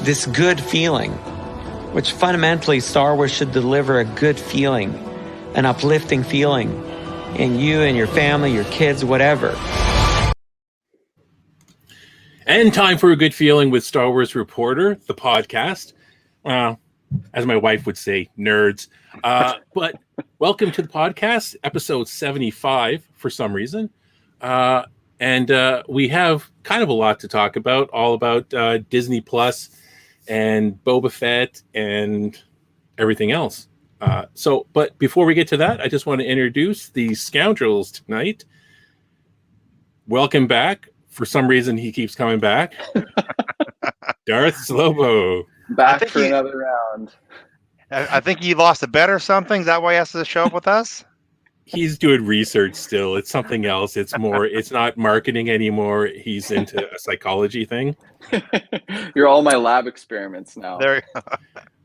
this good feeling, which fundamentally Star Wars should deliver a good feeling, an uplifting feeling in you and your family, your kids, whatever. And time for a good feeling with Star Wars Reporter, the podcast. Well, as my wife would say, nerds. But welcome to the podcast, episode 75 for some reason. And we have kind of a lot to talk about, all about Disney Plus and Boba Fett and everything else. But before we get to that, I just want to introduce the scoundrels tonight. Welcome back. For some reason, he keeps coming back. Darth Slobo. Back for another round. I think he lost a bet or something. Is that why he has to show up with us? He's doing research still. It's something else. It's not marketing anymore. He's into a psychology thing. You're all my lab experiments now. There you go.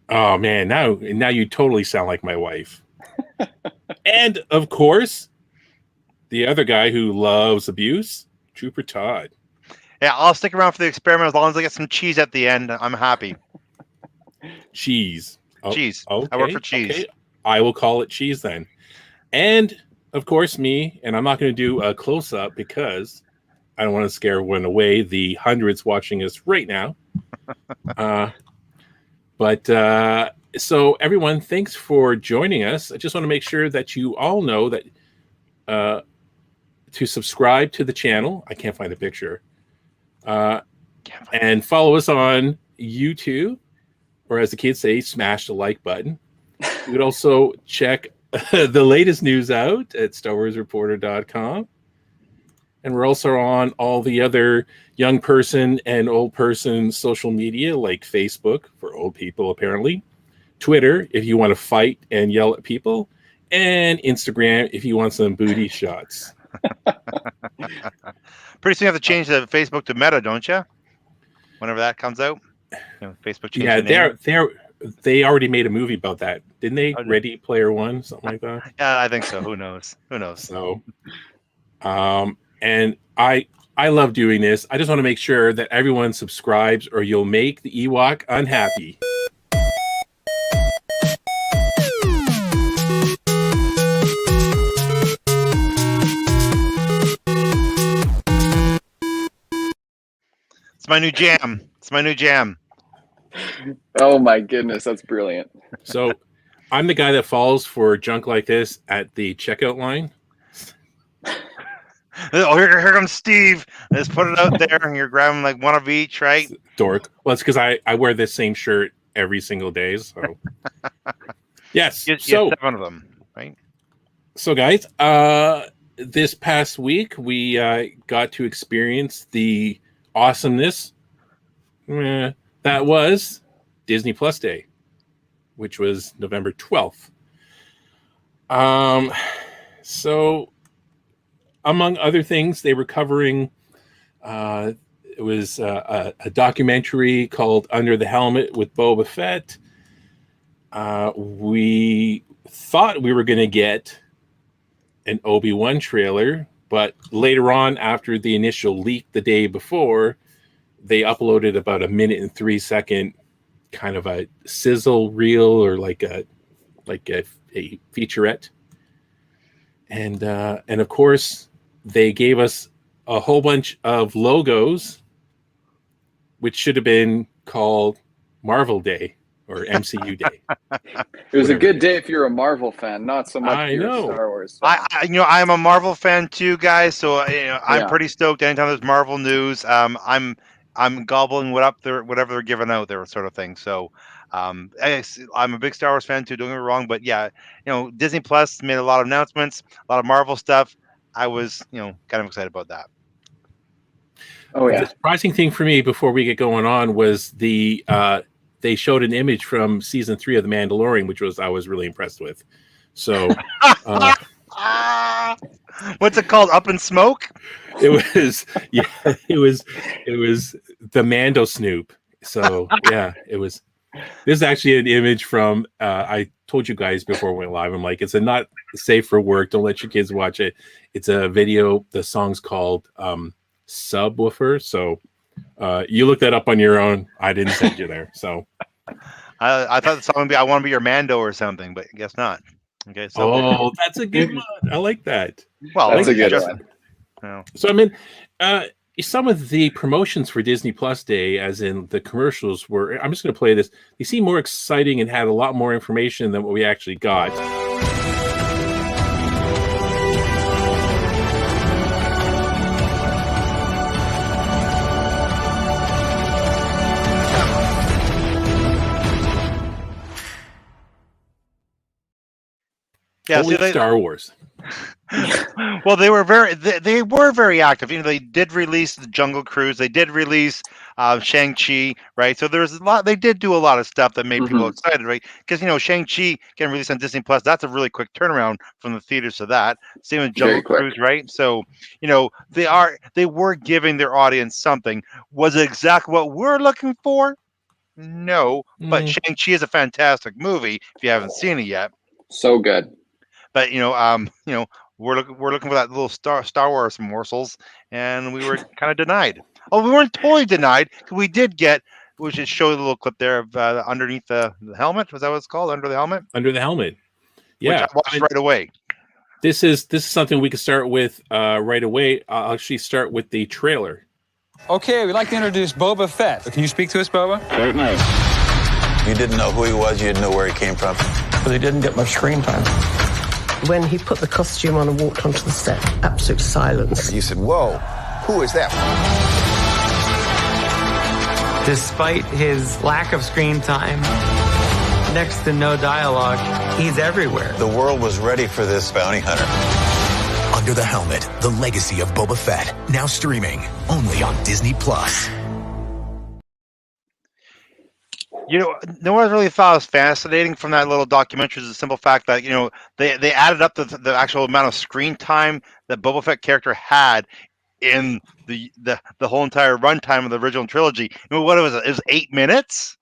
Oh man, now you totally sound like my wife. And of course, the other guy who loves abuse, Trooper Todd. Yeah, I'll stick around for the experiment as long as I get some cheese at the end. I'm happy. Cheese. Oh, cheese. Okay, I work for cheese. Okay. I will call it cheese then. And of course, me, and I'm not going to do a close-up because I don't want to scare one away, the hundreds watching us right now. So everyone, thanks for joining us. I just want to make sure that you all know that to subscribe to the channel. I can't find a picture. And follow us on YouTube, or as the kids say, smash the like button. You could also check the latest news out at StarWarsReporter.com. And we're also on all the other young person and old person social media, like Facebook for old people, apparently, Twitter if you want to fight and yell at people, and Instagram if you want some booty shots. Pretty soon you have to change the Facebook to Meta, don't you? Whenever that comes out. Facebook changed the name. They already made a movie about that, didn't they? Ready Player One, something like that. Yeah, I think so. Who knows? So, and I love doing this. I just want to make sure that everyone subscribes, or you'll make the Ewok unhappy. It's my new jam. Oh my goodness, that's brilliant. So I'm the guy that falls for junk like this at the checkout line. Oh, here comes Steve. Let's put it out there, and you're grabbing like one of each, right? Dork. Well, it's because I wear this same shirt every single day. So yes. You have 7 of them, right? So guys, this past week we got to experience the awesomeness that was Disney Plus Day, which was November 12th. So among other things, they were covering, it was a documentary called Under the Helmet with Boba Fett. We thought we were going to get an Obi-Wan trailer, but later on, after the initial leak the day before, they uploaded about 1 minute and 3 second kind of a sizzle reel, or like a featurette. And of course, they gave us a whole bunch of logos, which should have been called Marvel Day or MCU Day. It was a good day if you're a Marvel fan, not so much if you're a Star Wars fan. I'm a Marvel fan too, guys. So I'm pretty stoked anytime there's Marvel news. I'm gobbling whatever they're giving out there, sort of thing. So I'm a big Star Wars fan too. Don't get me wrong, but yeah, Disney Plus made a lot of announcements, a lot of Marvel stuff. I was kind of excited about that. Oh yeah. The surprising thing for me before we get going on was they showed an image from season 3 of The Mandalorian, which I was really impressed with. So what's it called? Up in Smoke? It was the Mando Snoop. So yeah, it was. This is actually an image from I told you guys before we went live. I'm like, it's not safe for work. Don't let your kids watch it. It's a video. The song's called Subwoofer. So You looked that up on your own. I didn't send you there. So I thought someone would be I want to be your Mando or something, but I guess not. Okay, so that's a good one. I like that. Well, that's a good one. Yeah. So I mean, some of the promotions for Disney Plus Day, as in the commercials, were. I'm just going to play this. They seem more exciting and had a lot more information than what we actually got. Yeah, Star Wars. Well, they were very active. They did release the Jungle Cruise. They did release Shang-Chi, right? So there's a lot. They did do a lot of stuff that made people excited, right? Because Shang-Chi getting released on Disney Plus, that's a really quick turnaround from the theaters to that. Same with Jungle Cruise, right? So they were giving their audience something. Was it exactly what we're looking for? No, but Shang-Chi is a fantastic movie if you haven't seen it yet. So good. But we're looking for that little Star Wars morsels, and we were kind of denied. Oh, we weren't totally denied because we did get. We should show the little clip there of underneath the helmet. Was that what it's called? Under the helmet. Under the helmet. Yeah, which I watched right away. This is something we could start with right away. I'll actually start with the trailer. Okay, we'd like to introduce Boba Fett. Can you speak to us, Boba? Certainly. You didn't know who he was. You didn't know where he came from. But he didn't get much screen time. When he put the costume on and walked onto the set, absolute silence. You said, whoa, who is that? Despite his lack of screen time, next to no dialogue, he's everywhere. The world was ready for this bounty hunter. Under the Helmet, the legacy of Boba Fett, now streaming only on Disney Plus. No one really thought was fascinating from that little documentary is the simple fact that they added up the actual amount of screen time that Boba Fett character had in the whole entire runtime of the original trilogy. What was it? It was 8 minutes.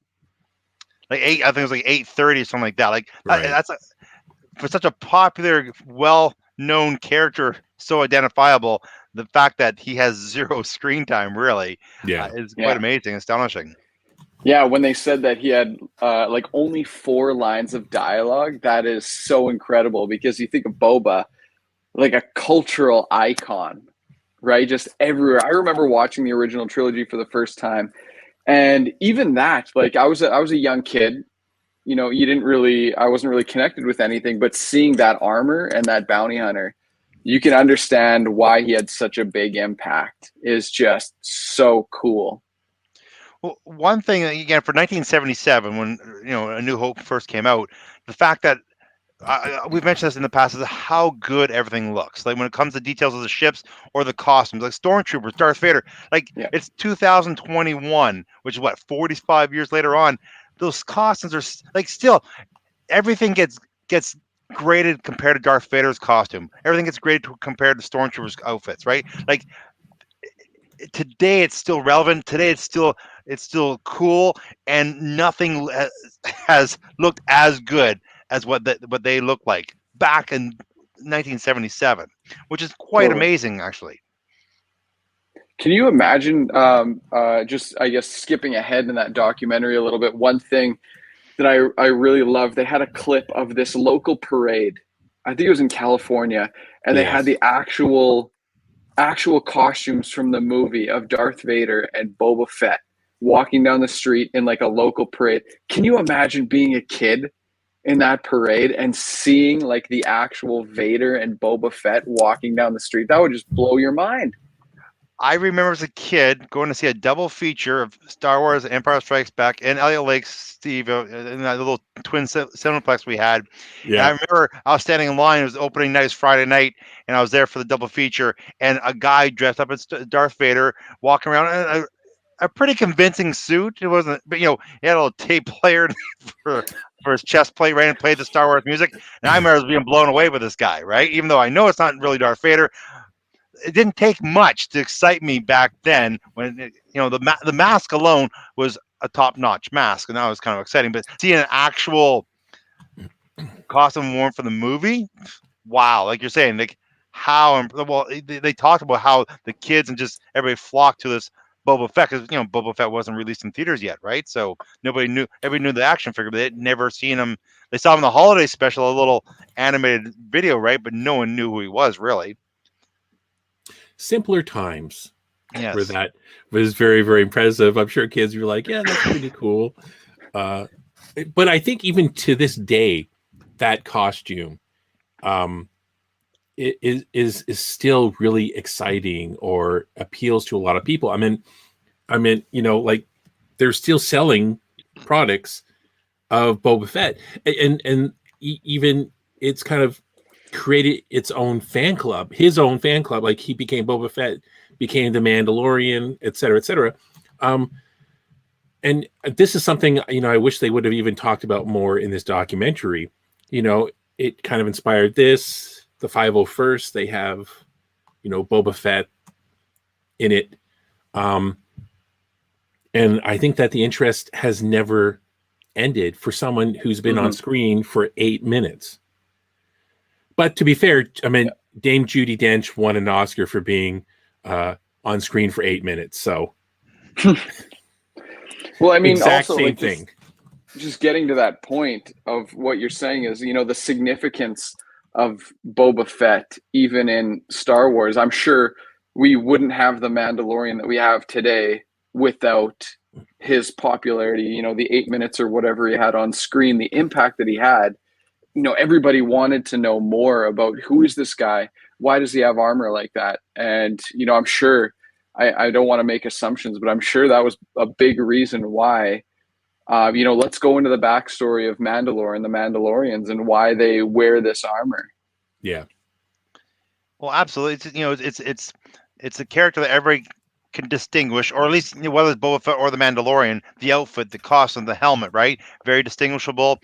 Like 8, I think it was like 8:30 or something like that. Like that's for such a popular, well-known character, so identifiable. The fact that he has 0 screen time really, is quite amazing, astonishing. Yeah, when they said that he had only 4 lines of dialogue, that is so incredible because you think of Boba like a cultural icon, right? Just everywhere. I remember watching the original trilogy for the first time, and even that, I was a young kid. I wasn't really connected with anything, but seeing that armor and that bounty hunter, you can understand why he had such a big impact. Is just so cool. Well, one thing again for 1977, when A New Hope first came out, the fact that we've mentioned this in the past is how good everything looks. Like when it comes to details of the ships or the costumes, like Stormtroopers, Darth Vader. It's 2021, which is 45 years later on. Those costumes are still everything gets graded compared to Darth Vader's costume. Everything gets graded compared to Stormtroopers' outfits, right? Today it's still relevant. Today it's still cool, and nothing has looked as good as what they looked like back in 1977, which is quite amazing, actually. Can you imagine? Just I guess skipping ahead in that documentary a little bit. One thing that I really loved, they had a clip of this local parade. I think it was in California, and they had the actual costumes from the movie of Darth Vader and Boba Fett walking down the street in a local parade. Can you imagine being a kid in that parade and seeing the actual Vader and Boba Fett walking down the street? That would just blow your mind. I remember as a kid going to see a double feature of Star Wars Empire Strikes Back and Elliott Lake, Steve, in that little twin cineplex we had. Yeah. And I remember I was standing in line. It was opening night, it was Friday night, and I was there for the double feature. And a guy dressed up as Darth Vader walking around in a pretty convincing suit. It wasn't, but he had a little tape player for his chest plate, right, and played the Star Wars music. And I remember being blown away with this guy, right? Even though I know it's not really Darth Vader. It didn't take much to excite me back then when the mask alone was a top-notch mask, and that was kind of exciting. But seeing an actual costume worn for the movie, wow! Like you're saying, how they talked about how the kids and just everybody flocked to this Boba Fett, because Boba Fett wasn't released in theaters yet, right? So everybody knew the action figure, but they'd never seen him. They saw him in the holiday special, a little animated video, right? But no one knew who he was, really. Simpler times. Yes. Where that was very, very impressive. I'm sure kids were like, yeah, that's pretty cool. But I think even to this day, that costume is still really exciting or appeals to a lot of people. I mean, like they're still selling products of Boba Fett, and even it's kind of created its own fan club, his own fan club. Like he became Boba Fett, became the Mandalorian, et cetera, et cetera. And this is something, I wish they would have even talked about more in this documentary. It kind of inspired this, the 501st, they have, Boba Fett in it. And I think that the interest has never ended for someone who's been on screen for 8 minutes. But to be fair, I mean, Dame Judi Dench won an Oscar for being on screen for 8 minutes. So, well, I mean, exact also same like thing. Just getting to that point of what you're saying is, the significance of Boba Fett, even in Star Wars. I'm sure we wouldn't have the Mandalorian that we have today without his popularity. The 8 minutes or whatever he had on screen, the impact that he had. Everybody wanted to know more about who is this guy? Why does he have armor like that? And, I'm sure, I don't want to make assumptions, but I'm sure that was a big reason why, let's go into the backstory of Mandalore and the Mandalorians and why they wear this armor. Yeah. Well, absolutely. It's a character that everybody can distinguish, or at least whether it's Boba Fett or the Mandalorian, the outfit, the costume, the helmet, right? Very distinguishable.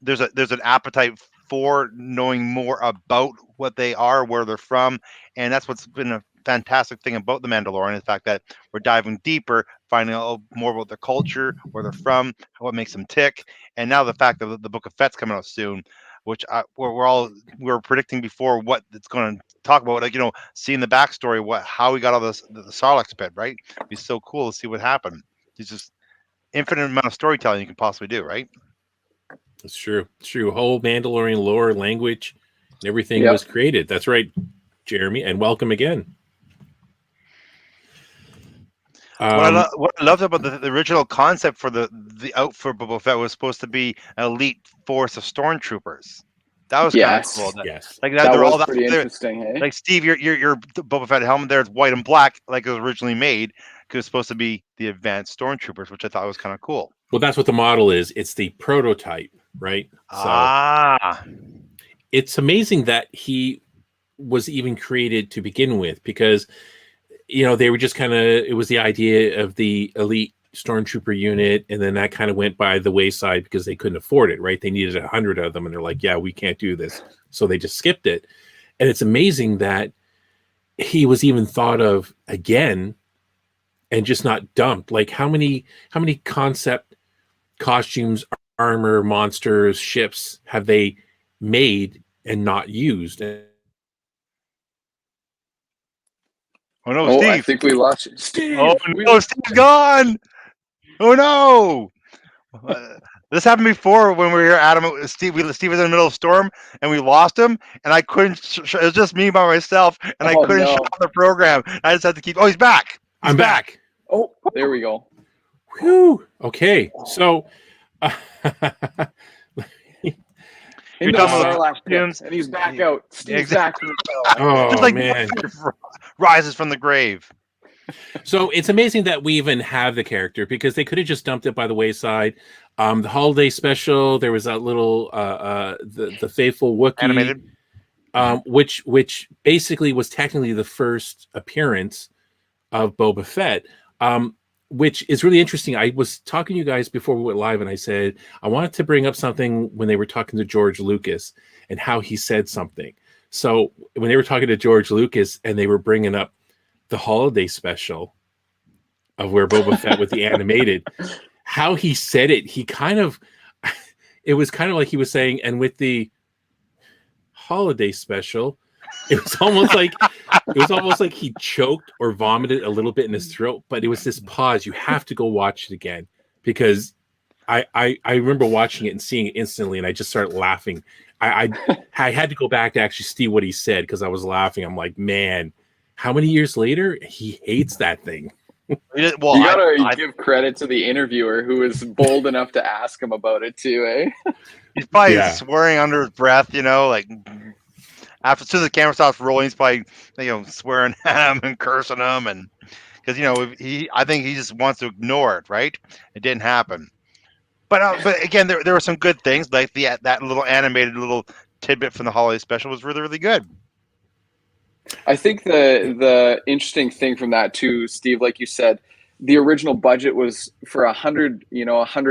There's an appetite for knowing more about what they are, where they're from, and that's what's been a fantastic thing about the Mandalorian, the fact that we're diving deeper, finding out more about their culture, where they're from, what makes them tick, and now the fact that the Book of Fett's coming out soon, which we're predicting before what it's going to talk about, like seeing the backstory, how we got all this the Sarlacc pit, right? It'd be so cool to see what happened. It's just infinite amount of storytelling you can possibly do, right? It's true. It's true. Whole Mandalorian lore, language, and everything was created. That's right, Jeremy, and welcome again. What I loved about the original concept for the outfit for Boba Fett was supposed to be an elite force of stormtroopers. That was kind of cool. Yes. Like that they're was all pretty interesting. Hey? Like Steve, your Boba Fett helmet there is white and black, like it was originally made, because it's supposed to be the advanced stormtroopers, which I thought was kind of cool. Well, that's what the model is. It's the prototype, right? So it's amazing that he was even created to begin with, because they were just it was the idea of the elite stormtrooper unit, and then that kind of went by the wayside because they couldn't afford it, right? They needed 100 of them, and they're like, yeah, we can't do this, so they just skipped it. And it's amazing that he was even thought of again and just not dumped. Like how many concept costumes, armor, monsters, ships have they made and not used? Oh no, Steve! I think we lost you. Steve! Oh no, Steve's gone! Oh no! This happened before when we were here, Adam. Steve was in the middle of a storm and we lost him, and I couldn't. It was just me by myself, and I couldn't shut off the program. I just had to keep. Oh, he's back! I'm back. Oh, there we go. Whew. Okay, so. You're talking about and he's back out. Steve's back. Oh, just like man. Rises from the grave. So it's amazing that we even have the character, because they could have just dumped it by the wayside. The holiday special, there was that little the faithful Wookiee animated, which basically was technically the first appearance of Boba Fett. Which is really interesting. I was talking to you guys before we went live, and I said I wanted to bring up something when they were talking to George Lucas and how he said something. So when they were talking to George Lucas and they were bringing up the holiday special of where Boba Fett with the animated, how he said it, it was kind of like he was saying, and with the holiday special, it was almost like It was almost like he choked or vomited a little bit in his throat, but it was this pause. You have to go watch it again because I remember watching it and seeing it instantly, and I just started laughing. I had to go back to actually see what he said because I was laughing. I'm like, man, how many years later he hates that thing? Well, you gotta give credit to the interviewer who was bold enough to ask him about it too, eh? He's probably swearing under his breath, like after as soon as the camera stops rolling, he's probably swearing at him and cursing him, and because I think he just wants to ignore it, right? It didn't happen. But again, there were some good things, like that little animated little tidbit from the holiday special was really, really good. I think the interesting thing from that too, Steve, like you said, the original budget was for 100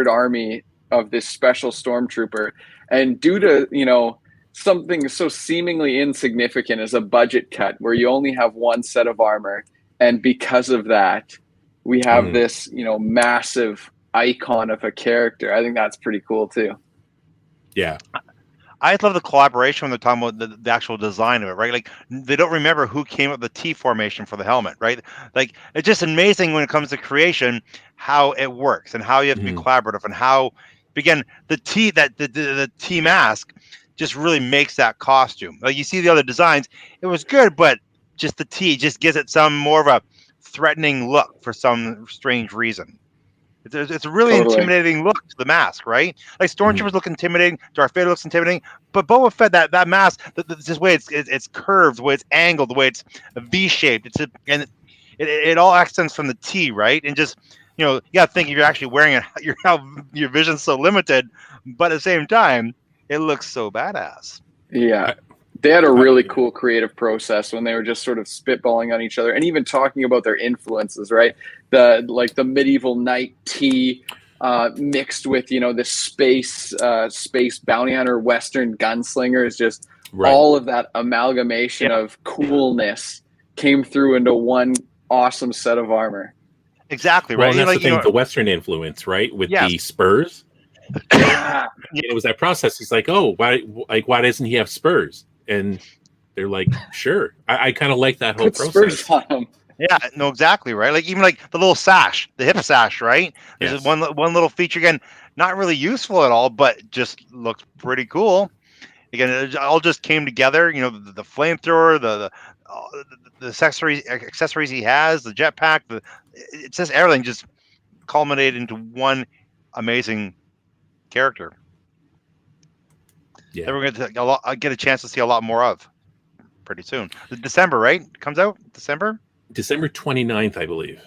army of this special stormtrooper, and due to something so seemingly insignificant as a budget cut where you only have one set of armor, and because of that, we have this massive icon of a character. I think that's pretty cool too. Yeah. I just love the collaboration when they're talking about the actual design of it, right? Like they don't remember who came up with the T formation for the helmet, right? Like it's just amazing when it comes to creation how it works and how you have to be collaborative and how again the T mask just really makes that costume. Like you see the other designs, it was good, but just the T just gives it some more of a threatening look for some strange reason. It's a really intimidating look to the mask, right? Like stormtroopers look intimidating, Darth Vader looks intimidating, but Boba Fett, that mask, this way it's curved, the way it's angled, the way it's V-shaped, and it all accents from the T, right? And just you gotta think if you're actually wearing it, your vision's so limited, but at the same time, it looks so badass. Yeah. They had a really cool creative process when they were just sort of spitballing on each other and even talking about their influences, right? The medieval knight T mixed with, this space bounty hunter, Western gunslinger is just all of that amalgamation of coolness came through into one awesome set of armor. Exactly, well, right? And that's the thing, the Western influence, right? With the spurs. It was that process. He's like, oh, why doesn't he have spurs? And they're like, sure. I kind of like that whole process. Spurs on him. Yeah, no, exactly, right? Like even like the little sash, the hip sash, right? There's one little feature, again, not really useful at all, but just looks pretty cool. Again, it all just came together. The flamethrower, the accessories he has, the jetpack, it's just everything just culminated into one amazing character. Yeah, that we're going to get a chance to see a lot more of pretty soon. December, right? Comes out December 29th, I believe.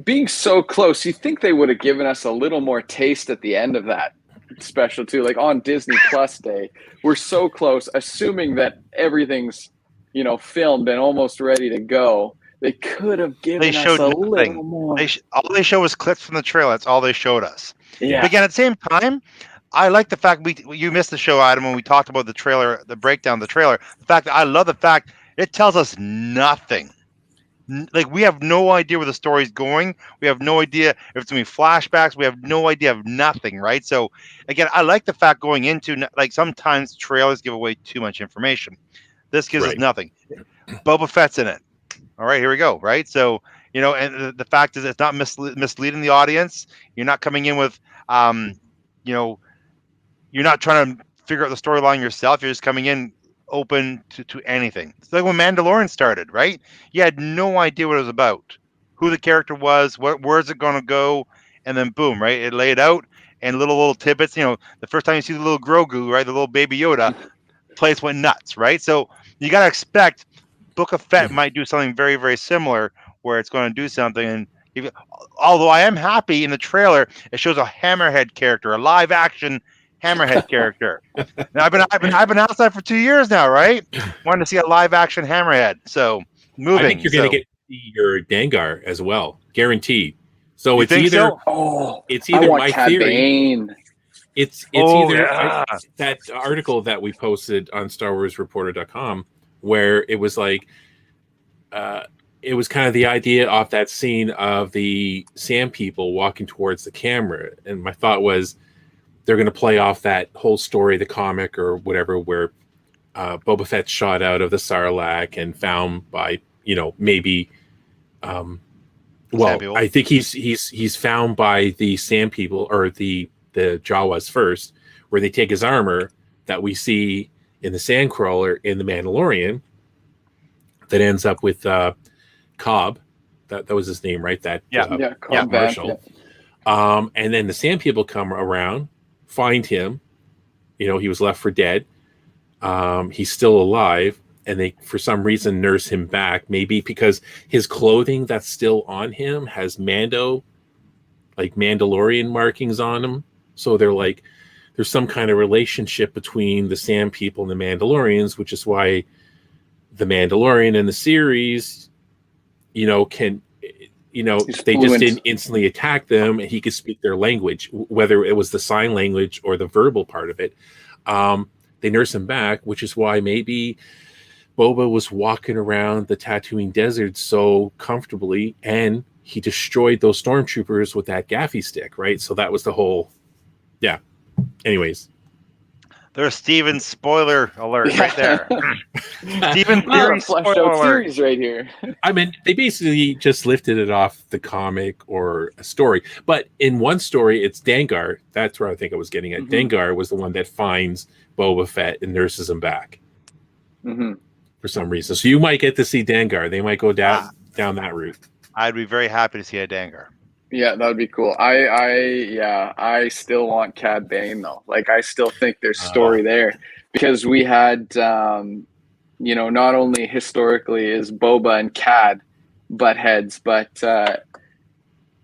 Being so close, you think they would have given us a little more taste at the end of that special too, like on Disney Plus Day. We're so close, assuming that everything's filmed and almost ready to go. They could have given us a little more. All they showed was clips from the trailer. That's all they showed us. Yeah. But again, at the same time, I like the fact you missed the show, Adam, when we talked about the trailer, the breakdown of the trailer. The fact that I love the fact it tells us nothing. Like we have no idea where the story's going. We have no idea if it's going to be flashbacks. We have no idea of nothing, right? So again, I like the fact going into like sometimes trailers give away too much information. This gives us nothing. Boba Fett's in it. All right, here we go. Right. So, and the fact is it's not misleading the audience. You're not coming in with, you're not trying to figure out the storyline yourself. You're just coming in open to anything. It's like when Mandalorian started, right? You had no idea what it was about, who the character was, where's it going to go, and then boom, right? It laid out and little tidbits. The first time you see the little Grogu, right, the little baby Yoda, place went nuts, right? So you got to expect Book of Fett might do something very, very similar, where it's going to do something. And although I am happy in the trailer, it shows a Hammerhead character, a live action Hammerhead character. Now I've been outside for 2 years now, right? Wanting to see a live action Hammerhead. So moving. I think you're going to get your Dengar as well, guaranteed. So you it's either my Cad theory. Bane. It's either that article that we posted on StarWarsReporter.com where it was like it was kind of the idea off that scene of the Sand People walking towards the camera, and my thought was they're going to play off that whole story, the comic or whatever, where Boba Fett shot out of the Sarlacc and found by, maybe, I think he's found by the Sand People or the Jawas first, where they take his armor that we see in the Sandcrawler in the Mandalorian that ends up with Cobb. That was his name, right? Cobb Marshall. Yeah. And then the Sand People come around, find him. He was left for dead. He's still alive, and they, for some reason, nurse him back. Maybe because his clothing that's still on him has Mandalorian markings on him. So they're like, there's some kind of relationship between the Sand People and the Mandalorians, which is why the Mandalorian in the series, can, they just didn't instantly attack them, and he could speak their language, whether it was the sign language or the verbal part of it. They nurse him back, which is why maybe Boba was walking around the Tatooine desert so comfortably, and he destroyed those stormtroopers with that gaffy stick, right? So that was the whole, yeah. Anyways. There's Steven's spoiler alert right there. Steven theory spoiler alert right here. I mean, they basically just lifted it off the comic or a story. But in one story, it's Dengar. That's where I think I was getting at. Mm-hmm. Dengar was the one that finds Boba Fett and nurses him back for some reason. So you might get to see Dengar. They might go down that route. I'd be very happy to see a Dengar. Yeah, that would be cool. I still want Cad Bane though. Like, I still think there's story there, because we had, not only historically is Boba and Cad butt heads, but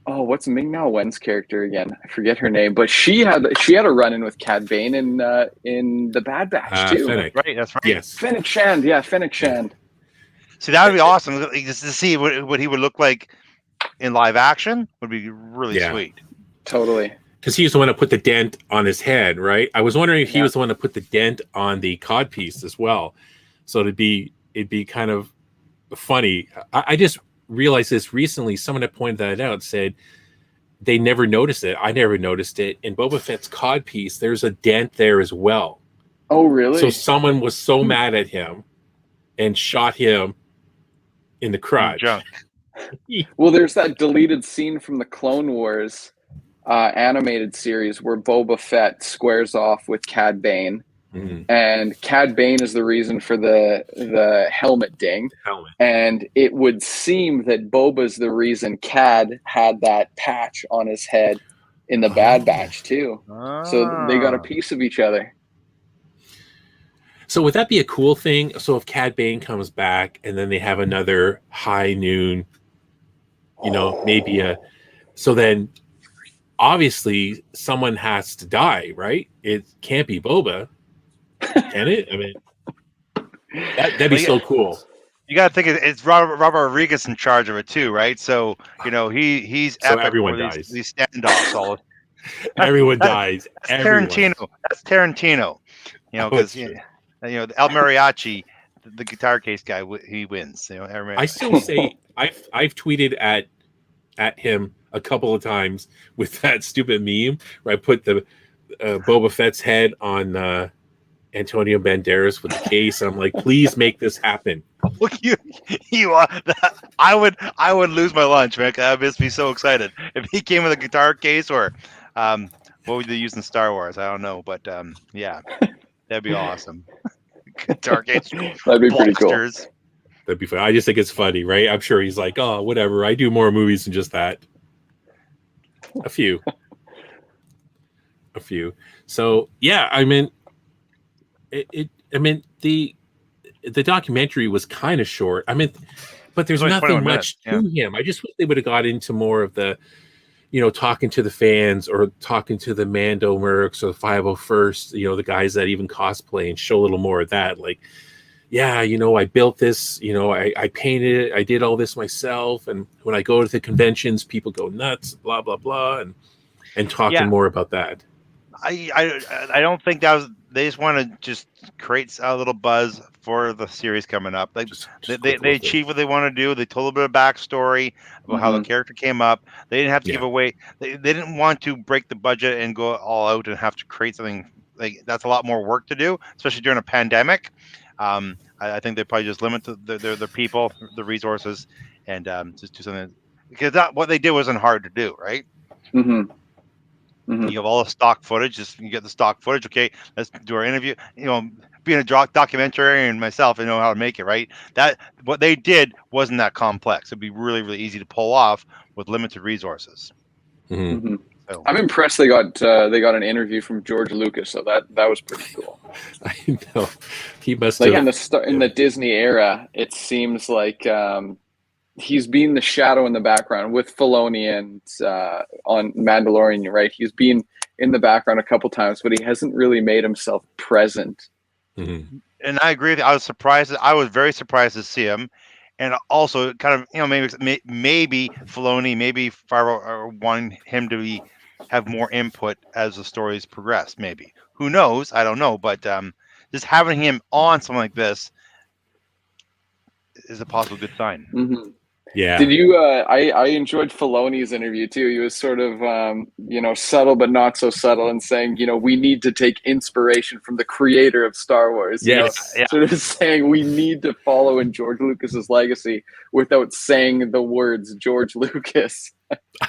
what's Ming-Na Wen's character again? I forget her name, but she had a run in with Cad Bane in the Bad Batch too. Fennec. Right, that's right. Yes, Fennec Shand. Yeah, Fennec Shand. So that would be awesome, just to see what he would look like in live action. Would be really sweet. Totally. Because he was the one that put the dent on his head, right? I was wondering if he was the one that put the dent on the cod piece as well. So it'd be kind of funny. I just realized this recently. Someone that pointed that out said they never noticed it. I never noticed it. In Boba Fett's cod piece, there's a dent there as well. Oh, really? So someone was so mad at him and shot him in the crotch. Well, there's that deleted scene from the Clone Wars animated series where Boba Fett squares off with Cad Bane, and Cad Bane is the reason for the helmet ding. And it would seem that Boba's the reason Cad had that patch on his head in the Bad Batch too. So they got a piece of each other. So would that be a cool thing? So if Cad Bane comes back and then they have another High Noon, so then obviously someone has to die, right? It can't be Boba, can it? I mean, that'd be so cool. You got to think it's Robert Rodriguez in charge of it too, right? So he's so epic. Everyone dies. These standoffs, all everyone dies. That's Tarantino. That's Tarantino. Because El Mariachi, the guitar case guy, he wins. I still say I've tweeted at him a couple of times with that stupid meme where I put the Boba Fett's head on Antonio Banderas with the case. I'm like, please make this happen. Look, I would lose my lunch, man. That would be so excited if he came with a guitar case, or what would they use in Star Wars? I don't know, but that'd be awesome. Guitar case. That'd be pretty cool. That'd be fun. I just think it's funny, right? I'm sure he's like, oh, whatever. I do more movies than just that. A few. So yeah, I mean, the documentary was kind of short. I mean, but there's nothing much to him. I just wish they would have got into more of the, talking to the fans or talking to the Mando Mercs or the 501st, the guys that even cosplay, and show a little more of that. Like, yeah, I built this, I painted it, I did all this myself. And when I go to the conventions, people go nuts, blah, blah, blah. And talking more about that. I don't think that was, they just want to just create a little buzz for the series coming up. Like they achieved what they want to do. They told a bit of backstory about how the character came up. They didn't have to give away. They didn't want to break the budget and go all out and have to create something that's a lot more work to do, especially during a pandemic. I think they probably just limit their people, the resources, and just do something, because what they did wasn't hard to do, right? Mm-hmm. Mm-hmm. You have all the stock footage. Just you get the stock footage. Okay, let's do our interview. Being a documentarian myself, I know how to make it, right? That what they did wasn't that complex. It'd be really, really easy to pull off with limited resources. Mm-hmm. Mm-hmm. So I'm impressed they got an interview from George Lucas, so that was pretty cool. I know he must Like have in the Disney era, it seems like he's been the shadow in the background with Filoni and on Mandalorian, right? He's been in the background a couple times, but he hasn't really made himself present. Mm-hmm. And I agree with you. I was surprised. I was very surprised to see him, and also kind of maybe Filoni, maybe Favreau want him to have more input as the stories progress. Maybe, who knows? I don't know, but just having him on something like this is a possible good sign. Mm-hmm. Yeah. Did you? I enjoyed Filoni's interview too. He was sort of, subtle but not so subtle, and saying, we need to take inspiration from the creator of Star Wars. Yes. Sort of saying we need to follow in George Lucas's legacy without saying the words George Lucas.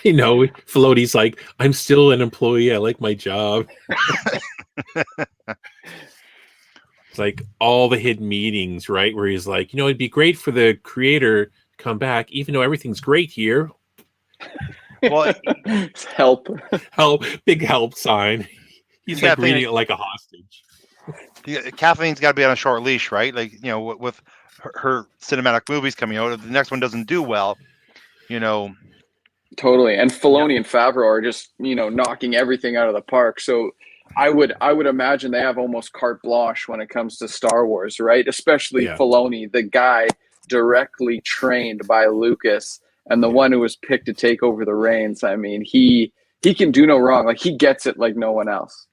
I know. Filoni's like, I'm still an employee. I like my job. It's like all the hidden meetings, right? Where he's like, it'd be great for the creator come back, even though everything's great here. Well, help, big help sign. He's like reading it like a hostage. Kathleen's got to be on a short leash, right? Like, with her cinematic movies coming out, if the next one doesn't do well, Totally. And Filoni and Favreau are just, knocking everything out of the park. So I would imagine they have almost carte blanche when it comes to Star Wars, right? Especially Filoni, the guy directly trained by Lucas and the one who was picked to take over the reins. I mean, he can do no wrong. Like, he gets it like no one else.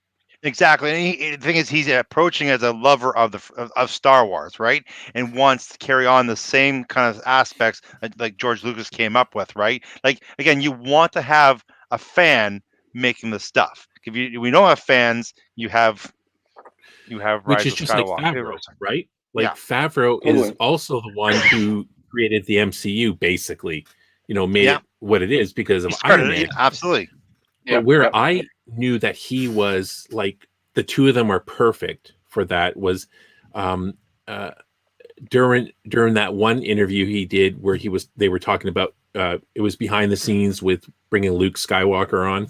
Exactly. And the thing is, he's approaching as a lover of Star Wars, right? And wants to carry on the same kind of aspects like George Lucas came up with, right? Like, again, you want to have a fan making the stuff. If we don't have fans, you have which is just like Favreau, right? Like Favreau is also the one who created the MCU, basically, made it what it is because of Iron Man. Absolutely. But where I knew that he was like the two of them are perfect for that was during that one interview he did where they were talking about it was behind the scenes with bringing Luke Skywalker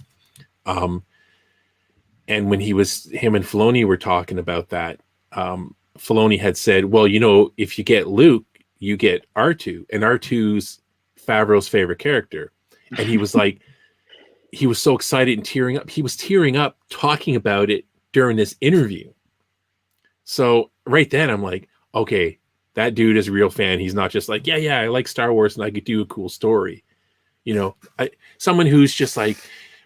on. And when him and Filoni were talking about that, Filoni had said, well, if you get Luke, you get R2, and R2's Favreau's favorite character. And he was like, he was so excited and tearing up. He was tearing up talking about it during this interview. So right then I'm like, okay, that dude is a real fan. He's not just like, yeah, I like Star Wars and I could do a cool story. Someone who's just like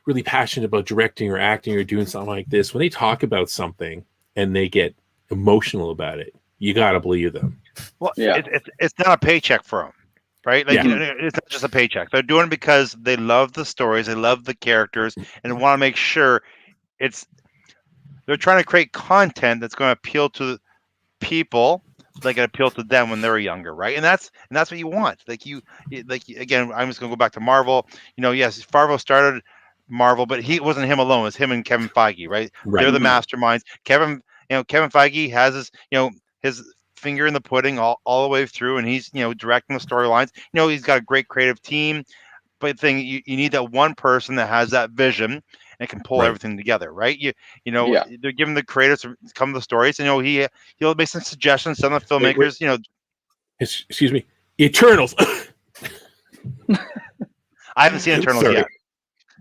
really passionate about directing or acting or doing something like this, when they talk about something and they get emotional about it, you got to believe them. Well, it's not a paycheck for them, right? Like, it's not just a paycheck. They're doing it because they love the stories, they love the characters, and want to make sure they're trying to create content that's going to appeal to people, like it appeal to them when they're younger, right? And that's what you want. Again, I'm just going to go back to Marvel. Yes, Favreau started Marvel, but he wasn't him alone. It was him and Kevin Feige, right? They're the masterminds. Kevin Feige has his finger in the pudding all the way through, and he's directing the storylines. He's got a great creative team, but the thing you need that one person that has that vision and can pull everything together, right? They're giving the creators come the stories, and he'll make some suggestions. Some of the filmmakers, excuse me, Eternals. I haven't seen Eternals yet.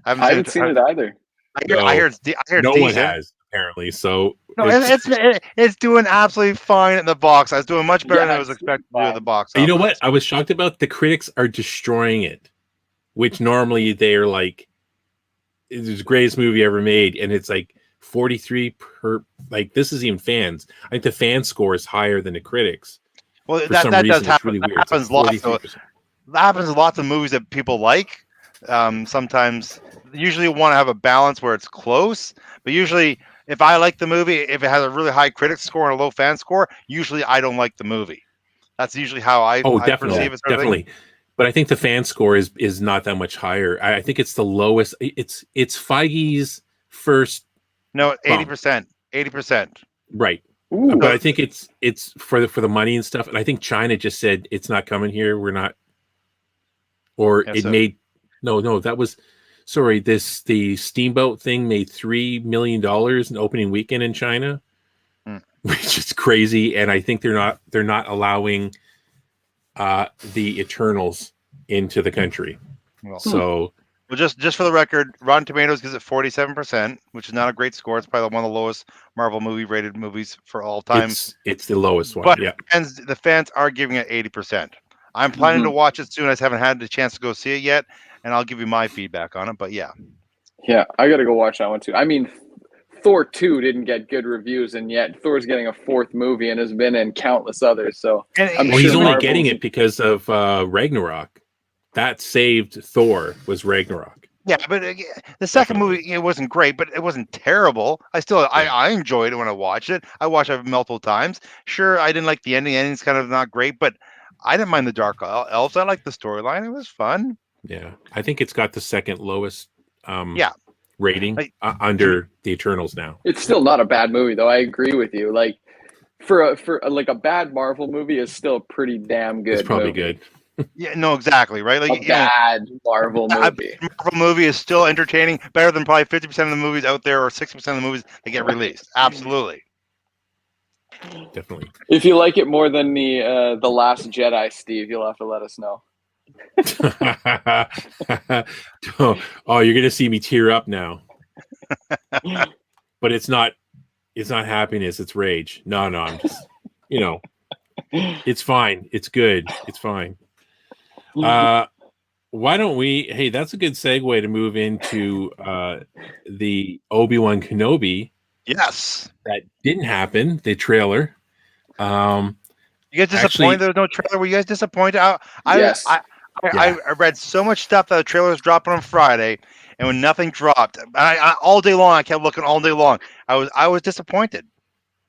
I haven't seen it either. I heard no one has apparently. So it's doing absolutely fine in the box. I was doing much better than I was expecting to do at the box office. You know what? I was shocked about the critics are destroying it, which normally they're like, it's the greatest movie ever made, and it's like 43 per. Like, this is even fans. I think the fan score is higher than the critics. Well, that does happen. Really that happens lots. That happens in lots of movies that people like. Sometimes, usually, you want to have a balance where it's close, but usually if I like the movie, if it has a really high critic score and a low fan score, usually I don't like the movie. That's usually how I definitely, perceive it. Definitely. But I think the fan score is not that much higher. I think it's the lowest. It's Feige's first. No, 80%. 80%. Right. Ooh. But I think it's for the money and stuff. And I think China just said it's not coming here. We're not. Or Yes, it sir. made that was the Steamboat thing made $3 million in opening weekend in China, which is crazy. And I think they're not allowing the Eternals into the country. Well, just for the record, Rotten Tomatoes gives it 47%, which is not a great score. It's probably one of the lowest Marvel movie rated movies for all time. It's the lowest one. But yeah, the fans are giving it 80%. I'm planning to watch it soon. I just haven't had the chance to go see it yet, and I'll give you my feedback on it. But yeah, I got to go watch that one too. I mean, Thor 2 didn't get good reviews, and yet Thor's getting a fourth movie and has been in countless others. So he's only getting it because of Ragnarok. That saved Thor was Ragnarok. Yeah, but the second movie, it wasn't great, but it wasn't terrible. I enjoyed it when I watched it. I watched it multiple times. Sure, I didn't like the ending. The ending's kind of not great, but I didn't mind the Dark Elves. I liked the storyline. It was fun. Yeah, I think it's got the second lowest rating under the Eternals now. It's still not a bad movie, though. I agree with you. Like for a bad Marvel movie is still pretty damn good. It's probably movie. good. Yeah, no, exactly, right? Like a bad Marvel movie. A Marvel movie is still entertaining, better than probably 50% of the movies out there or 60% of the movies that get released. Absolutely. Definitely. If you like it more than the Last Jedi, Steve, you'll have to let us know. Oh, you're gonna see me tear up now. But it's not happiness, it's rage. No, I'm just it's fine. It's good. It's fine. Why don't we? Hey, that's a good segue to move into the Obi-Wan Kenobi. Yes, that didn't happen. The trailer. You guys disappointed there was no trailer? Were you guys disappointed? Yes. I read so much stuff that the trailer was dropping on Friday, and when nothing dropped, I all day long I kept looking all day long. I was disappointed.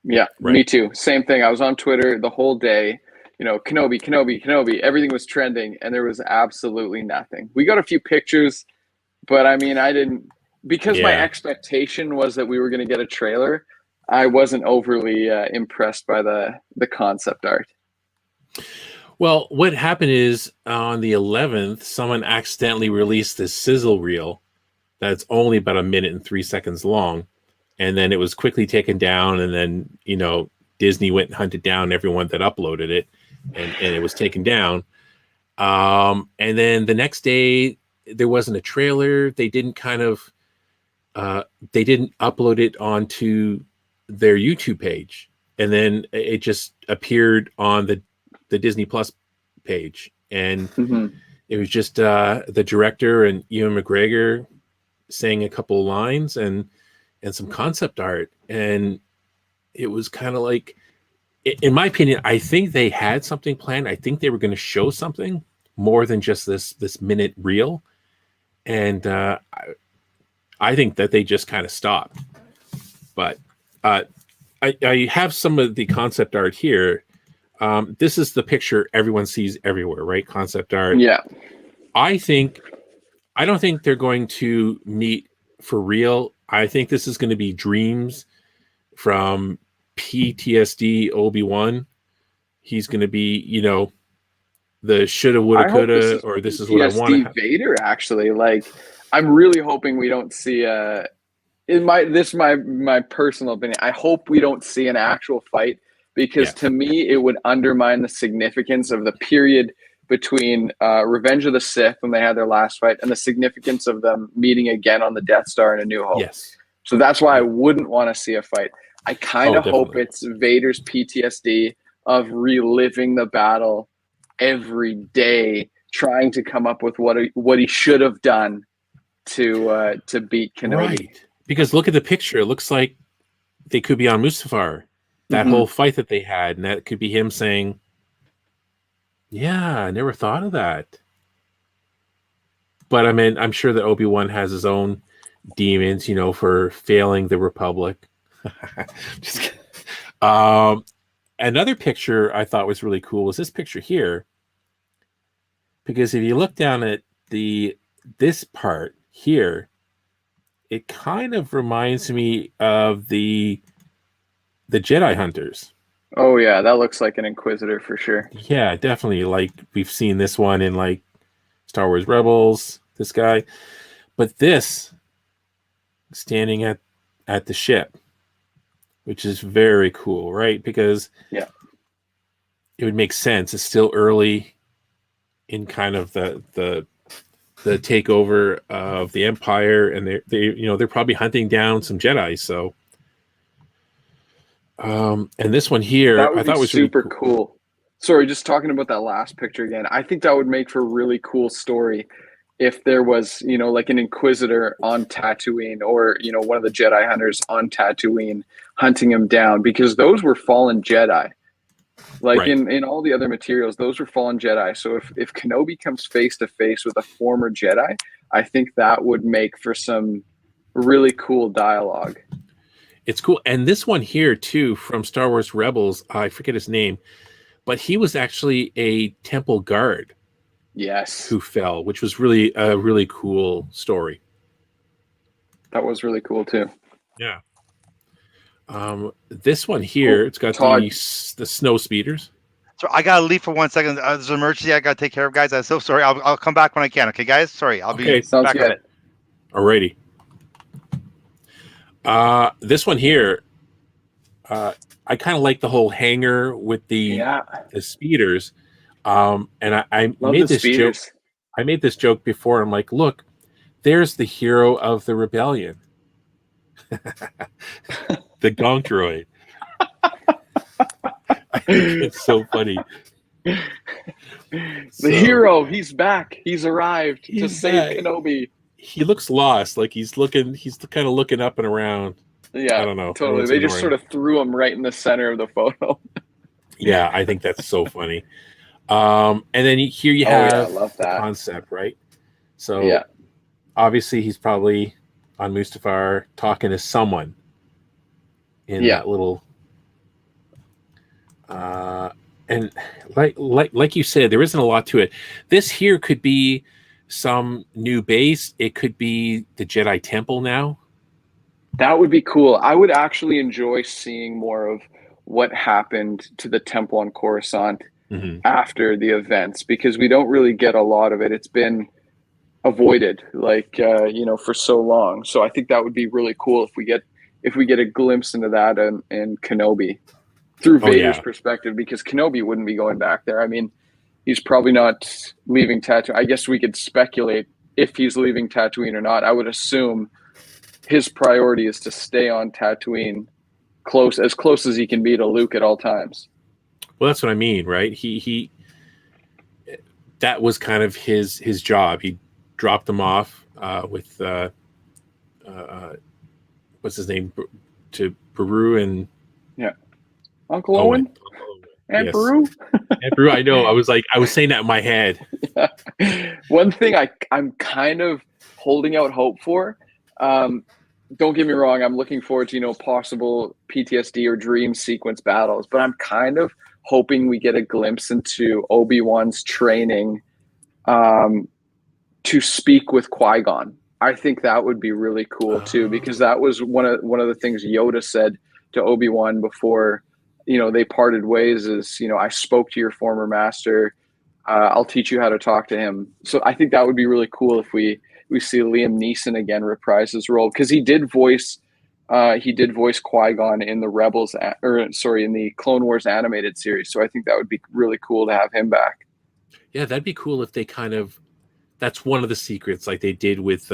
Yeah, right. Me too. Same thing. I was on Twitter the whole day. Kenobi. Everything was trending, and there was absolutely nothing. We got a few pictures, but I mean, I didn't because my expectation was that we were going to get a trailer. I wasn't overly impressed by the concept art. Well, what happened is on the 11th, someone accidentally released this sizzle reel that's only about 1 minute and 3 seconds long, and then it was quickly taken down, and then Disney went and hunted down everyone that uploaded it. And it was taken down. And then the next day, there wasn't a trailer. They didn't they didn't upload it onto their YouTube page. And then it just appeared on the Disney Plus page. And it was just the director and Ewan McGregor saying a couple of lines and some concept art. And it was kind of like, in my opinion, I think they had something planned. I think they were going to show something more than just this minute reel. And I think that they just kind of stopped. But I have some of the concept art here. This is the picture everyone sees everywhere, right? Concept art. Yeah. I don't think they're going to meet for real. I think this is going to be dreams from PTSD Obi-Wan. He's going to be, the shoulda, woulda, coulda, or this is what I want. Vader, actually. Like, I'm really hoping we don't see my personal opinion. I hope we don't see an actual fight because to me, it would undermine the significance of the period between Revenge of the Sith when they had their last fight and the significance of them meeting again on the Death Star in A New Hope. Yes. So that's why I wouldn't want to see a fight. I kind of hope it's Vader's PTSD of reliving the battle every day, trying to come up with what he should have done to beat Kenobi. Right. Because look at the picture. It looks like they could be on Mustafar. That whole fight that they had, and that could be him saying, "Yeah, I never thought of that." But I mean, I'm sure that Obi-Wan has his own demons, for failing the Republic. Just kidding. Another picture I thought was really cool was this picture here, because if you look down at this part here, it kind of reminds me of the Jedi Hunters. Oh yeah, that looks like an Inquisitor for sure. Yeah, definitely. Like we've seen this one in like Star Wars Rebels, this guy. But this standing at the ship, which is very cool, right? Because yeah, it would make sense. It's still early in kind of the takeover of the Empire, and they're probably hunting down some Jedi. So, and this one here, I thought was super really cool. Sorry, just talking about that last picture again. I think that would make for a really cool story if there was, like an Inquisitor on Tatooine, or, one of the Jedi Hunters on Tatooine hunting him down, because those were fallen Jedi. Like right. in all the other materials, those were fallen Jedi. So if Kenobi comes face to face with a former Jedi, I think that would make for some really cool dialogue. It's cool. And this one here too, from Star Wars Rebels, I forget his name, but he was actually a temple guard. Yes. Who fell, which was really a really cool story. That was really cool too. Yeah. This one here, it's got the snow speeders. So I gotta leave for 1 second. There's an emergency I gotta take care of, guys. I'm so sorry. I'll come back when I can. Okay, guys. Sorry, I'll be back on it. Alrighty. This one here, I kind of like the whole hangar with the speeders. And I made this joke. I made this joke before. I'm like, look, there's the hero of the rebellion, the Gonk droid. I think it's so funny. The hero, he's back. He's arrived to save Kenobi. He looks lost, like he's kind of looking up and around. Yeah, I don't know. Totally. They just sort of threw him right in the center of the photo. Yeah, I think that's so funny. And then here you have I love that concept, right? So obviously he's probably on Mustafar talking to someone in that little and like you said, there isn't a lot to it. This here could be some new base. It could be the Jedi Temple now. That would be cool. I would actually enjoy seeing more of what happened to the temple on Coruscant after the events, because we don't really get a lot of it. It's been avoided, for so long. So I think that would be really cool if we get a glimpse into that and Kenobi through Vader's perspective, because Kenobi wouldn't be going back there. I mean, he's probably not leaving Tatooine. I guess we could speculate if he's leaving Tatooine or not. I would assume his priority is to stay on Tatooine as close as he can be to Luke at all times. Well, that's what I mean, right? He that was kind of his job. He dropped him off with what's his name, to Peru and Uncle Owen. And Peru. And Peru. I know. I was saying that in my head. One thing I'm kind of holding out hope for. Don't get me wrong. I'm looking forward to possible PTSD or dream sequence battles, but I'm kind of hoping we get a glimpse into Obi-Wan's training to speak with Qui-Gon. I think that would be really cool too, because that was one of the things Yoda said to Obi-Wan before they parted ways. Is I spoke to your former master. I'll teach you how to talk to him. So I think that would be really cool if we see Liam Neeson again reprise his role, because he did voice Qui-Gon in the in the Clone Wars animated series. So I think that would be really cool to have him back. Yeah, that'd be cool if they that's one of the secrets, like they did with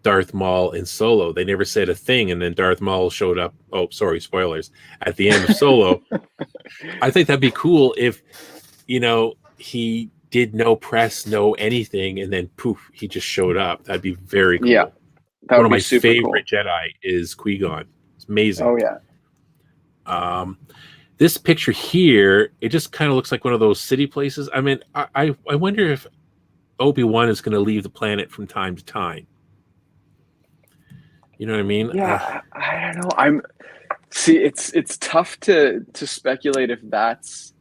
Darth Maul in Solo. They never said a thing, and then Darth Maul showed up. Oh, sorry, spoilers. At the end of Solo. I think that'd be cool if, he did no press, no anything, and then poof, he just showed up. That'd be very cool. Yeah. One of my favorite Jedi is Qui-Gon. It's amazing. Oh yeah. This picture here, it just kind of looks like one of those city places. I mean, I wonder if Obi-Wan is going to leave the planet from time to time. You know what I mean? Yeah, I don't know. See, it's tough to speculate if that's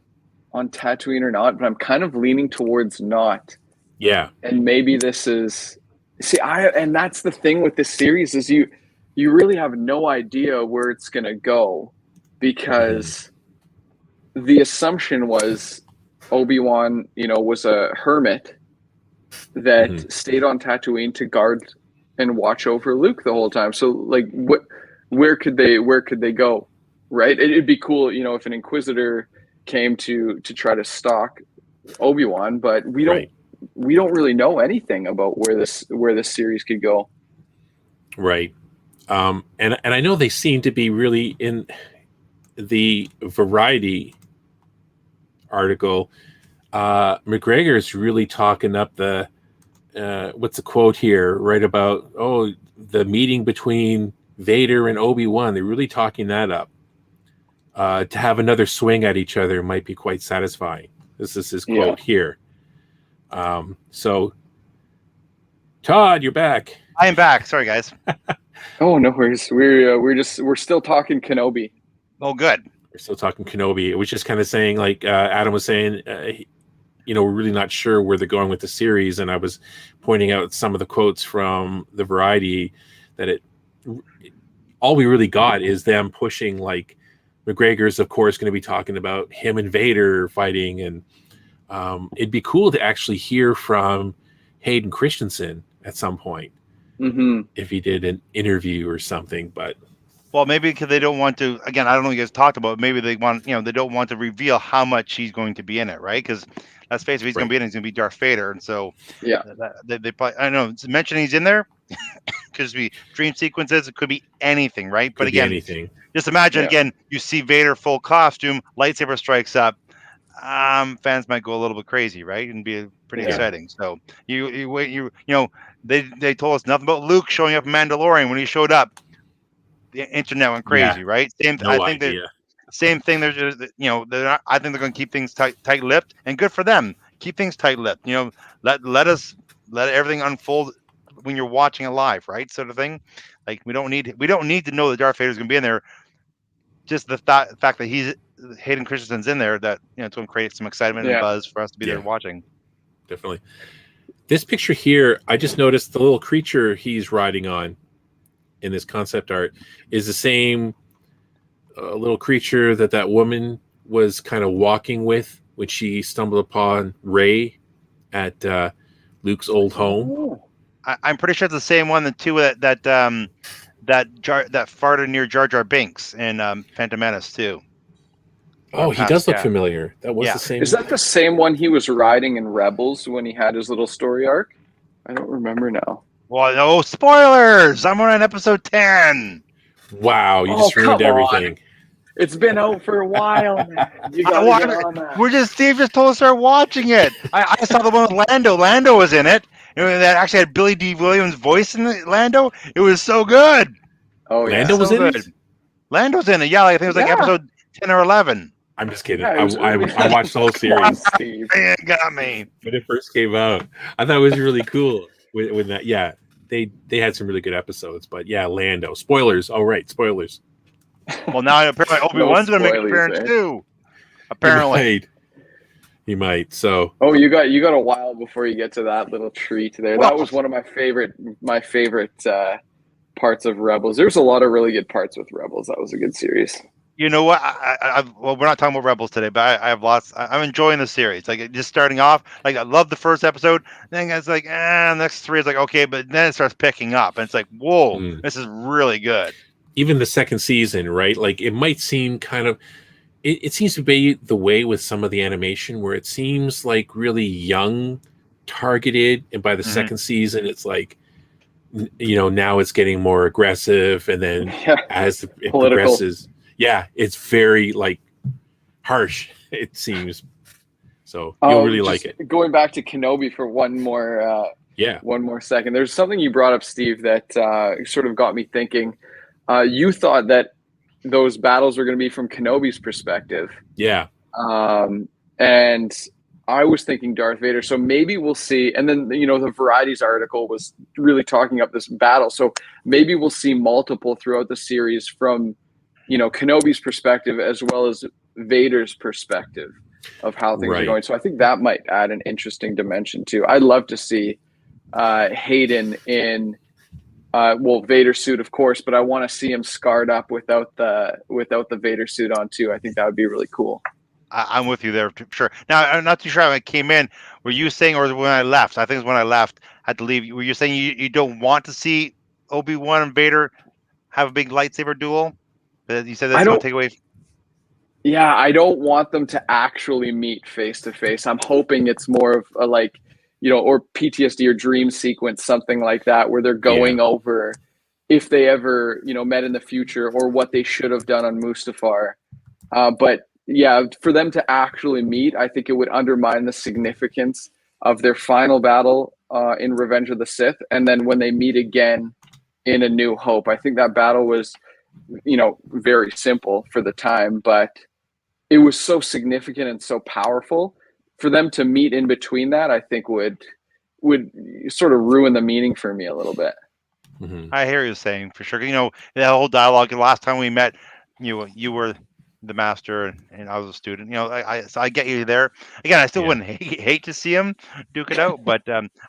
on Tatooine or not, but I'm kind of leaning towards not. Yeah. And maybe this is and that's the thing with this series is you really have no idea where it's gonna go, because the assumption was Obi-Wan, was a hermit that stayed on Tatooine to guard and watch over Luke the whole time. So like where could they go? Right? It'd be cool, if an Inquisitor came to try to stalk Obi-Wan, but we don't really know anything about where this series could go. Right. And I know they seem to be really in the Variety article. McGregor's really talking up the what's the quote here? Right about the meeting between Vader and Obi-Wan. They're really talking that up. To have another swing at each other might be quite satisfying. This is his quote here. So, Todd, you're back. I am back. Sorry, guys. Oh, no worries. We're still talking Kenobi. Oh, good. We're still talking Kenobi. It was just kind of saying, like Adam was saying, we're really not sure where they're going with the series, and I was pointing out some of the quotes from the Variety that all we really got is them pushing, like McGregor's, of course, going to be talking about him and Vader fighting, and it'd be cool to actually hear from Hayden Christensen at some point if he did an interview or something. But maybe because they don't want to. Again, I don't know what you guys talked about. Maybe they want, they don't want to reveal how much he's going to be in it, right? Because let's face it, if he's going to be in it, he's going to be Darth Vader, and so they probably, I don't know, mention he's in there. Could be dream sequences. It could be anything, right? But again, anything. Just imagine again, you see Vader full costume, lightsaber strikes up. Fans might go a little bit crazy, right? And be pretty exciting. So they told us nothing about Luke showing up in Mandalorian. When he showed up, the internet went crazy, right? Same thing. They're just, I think they're going to keep things tight-lipped, and good for them. Keep things tight-lipped. Let everything unfold when you're watching it live, right? Sort of thing. Like we don't need to know that Darth Vader's going to be in there. Just the fact that Hayden Christensen's in there, that it's going to create some excitement and buzz for us to be there watching. Definitely. This picture here, I just noticed the little creature he's riding on in this concept art is the same little creature that woman was kind of walking with when she stumbled upon Rey at Luke's old home. I'm pretty sure it's the same one. The two that farted near Jar Jar Binks in Phantom Menace too. Oh, he does look familiar. That was the same. Is that the same one he was riding in Rebels when he had his little story arc? I don't remember now. Well, no spoilers. I'm on episode 10. Wow, you just ruined everything. It's been out for a while, man. You gotta get on that. Steve just told us to start watching it. I saw the one with Lando. Lando was in it. That actually had Billy D. Williams' voice in it, Lando. It was so good. Oh, yeah. Lando was in it? Lando's in it. Yeah, I think it was like episode 10 or 11. I'm just kidding. I watched the whole series. It got me. When it first came out, I thought it was really cool. When that, they had some really good episodes. But Lando. Spoilers. Oh, right, spoilers. Well, now apparently Obi-Wan's going to make an appearance too. Apparently. He might. So. Oh, you got a while before you get to that little treat there. That was one of my favorite parts of Rebels. There's a lot of really good parts with Rebels. That was a good series. You know what? Well, we're not talking about Rebels today, but I have lots. I'm enjoying the series. Like just starting off, like I love the first episode. Then it's like, next three is like okay, but then it starts picking up, and it's like, whoa, this is really good. Even the second season, right? Like it might seem kind of. It seems to be the way with some of the animation where it seems like really young, targeted, and by the second season, it's like, now it's getting more aggressive, and then as it progresses. Yeah, it's very like harsh, it seems. So you'll really like it. Going back to Kenobi for one more second. There's something you brought up, Steve, that sort of got me thinking. You thought that those battles were going to be from Kenobi's perspective. Yeah. And I was thinking Darth Vader. So maybe we'll see. And then, the Varieties article was really talking up this battle. So maybe we'll see multiple throughout the series from Kenobi's perspective as well as Vader's perspective of how things are going. So I think that might add an interesting dimension too. I'd love to see Hayden in Vader suit, of course, but I want to see him scarred up without the Vader suit on too. I think that would be really cool. I'm with you there for sure. Now, I'm not too sure when I came in. Were you saying, or when I left? I think it was when I left. I had to leave. Were you saying you don't want to see Obi-Wan and Vader have a big lightsaber duel? You said that's going to take away. Yeah, I don't want them to actually meet face to face. I'm hoping it's more of a or PTSD or dream sequence, something like that, where they're going over if they ever, met in the future or what they should have done on Mustafar. But yeah, for them to actually meet, I think it would undermine the significance of their final battle in Revenge of the Sith. And then when they meet again in A New Hope, I think that battle was, very simple for the time, but it was so significant and so powerful. For them to meet in between that, I think would sort of ruin the meaning for me a little bit. Mm-hmm. I hear you saying for sure. That whole dialogue. The last time we met, you were the master and I was a student. So I get you there. Again, I still wouldn't hate to see him duke it out, but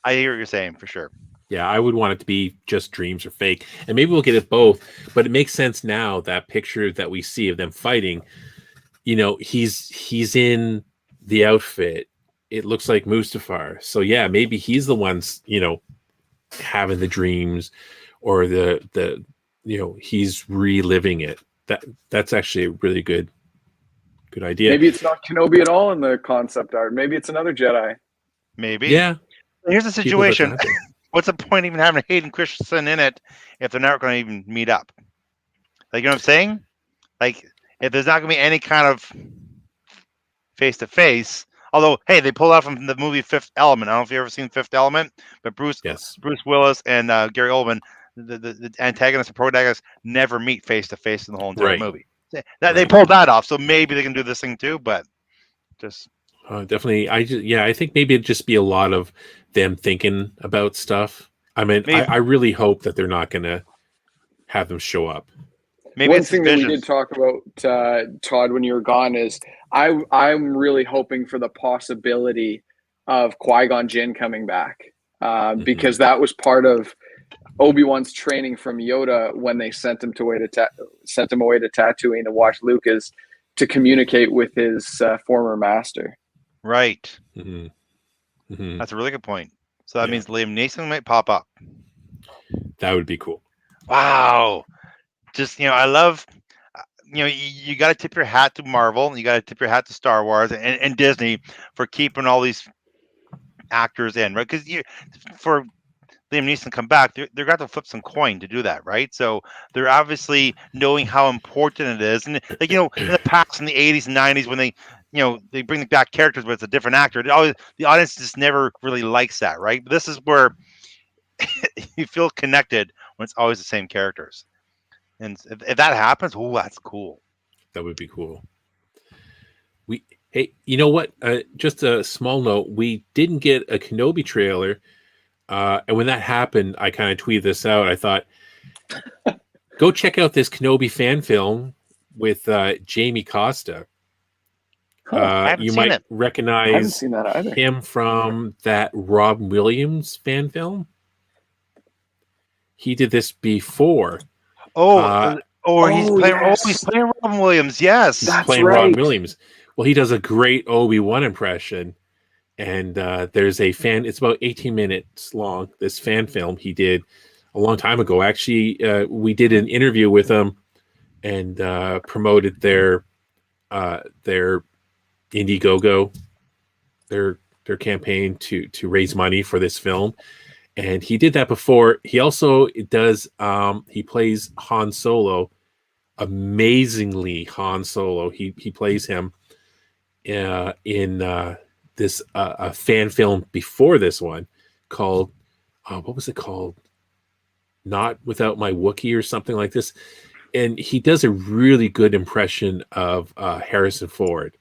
I hear what you're saying for sure. Yeah, I would want it to be just dreams or fake, and maybe we'll get it both. But it makes sense now, that picture that we see of them fighting. He's in the outfit. It looks like Mustafar. So yeah, maybe he's the ones, having the dreams, or the he's reliving it. That's actually a really good idea. Maybe it's not Kenobi at all in the concept art. Maybe it's another Jedi. Maybe. Yeah. Here's the situation. What's the point even having Hayden Christensen in it if they're not going to even meet up? Like, you know what I'm saying? Like, if there's not going to be any kind of face-to-face, although, hey, they pulled out from the movie Fifth Element. I don't know if you've ever seen Fifth Element, but Bruce Willis and Gary Oldman, the antagonist and protagonist, never meet face-to-face in the whole entire movie. They pulled that off, so maybe they can do this thing too, but just... definitely. I think maybe it'd just be a lot of them thinking about stuff. I mean, I really hope that they're not going to have them show up. Maybe one thing that we did talk about, Todd, when you were gone, is I'm really hoping for the possibility of Qui-Gon Jinn coming back, because that was part of Obi-Wan's training from Yoda when they sent him away to Tatooine to watch Lucas to communicate with his former master. Right. Mm-hmm. Mm-hmm. That's a really good point. So that means Liam Neeson might pop up. That would be cool. Wow. Just, I love, you got to tip your hat to Marvel. You got to tip your hat to Star Wars and Disney for keeping all these actors in, right? Because for Liam Neeson to come back, they're going to flip some coin to do that, right? So they're obviously knowing how important it is. And, in the past, in the 80s and 90s, when they bring back characters, but it's a different actor, the audience just never really likes that, right? But this is where you feel connected when it's always the same characters. And if that happens, that's cool. That would be cool. Hey, you know what? Just a small note. We didn't get a Kenobi trailer. And when that happened, I kind of tweeted this out. I thought, go check out this Kenobi fan film with Jamie Costa. You might recognize him from that Rob Williams fan film. He did this before. He's playing Robin Williams. Yes, he's playing Robin Williams. Well, he does a great Obi-Wan impression, and there's a fan. It's about 18 minutes long. This fan film he did a long time ago. Actually, we did an interview with him and promoted their Indiegogo, their campaign to raise money for this film. And he did that before. He also does, he plays Han Solo, amazingly Han Solo. He plays him in this a fan film before this one called, what was it called? Not Without My Wookiee or something like this. And he does a really good impression of Harrison Ford.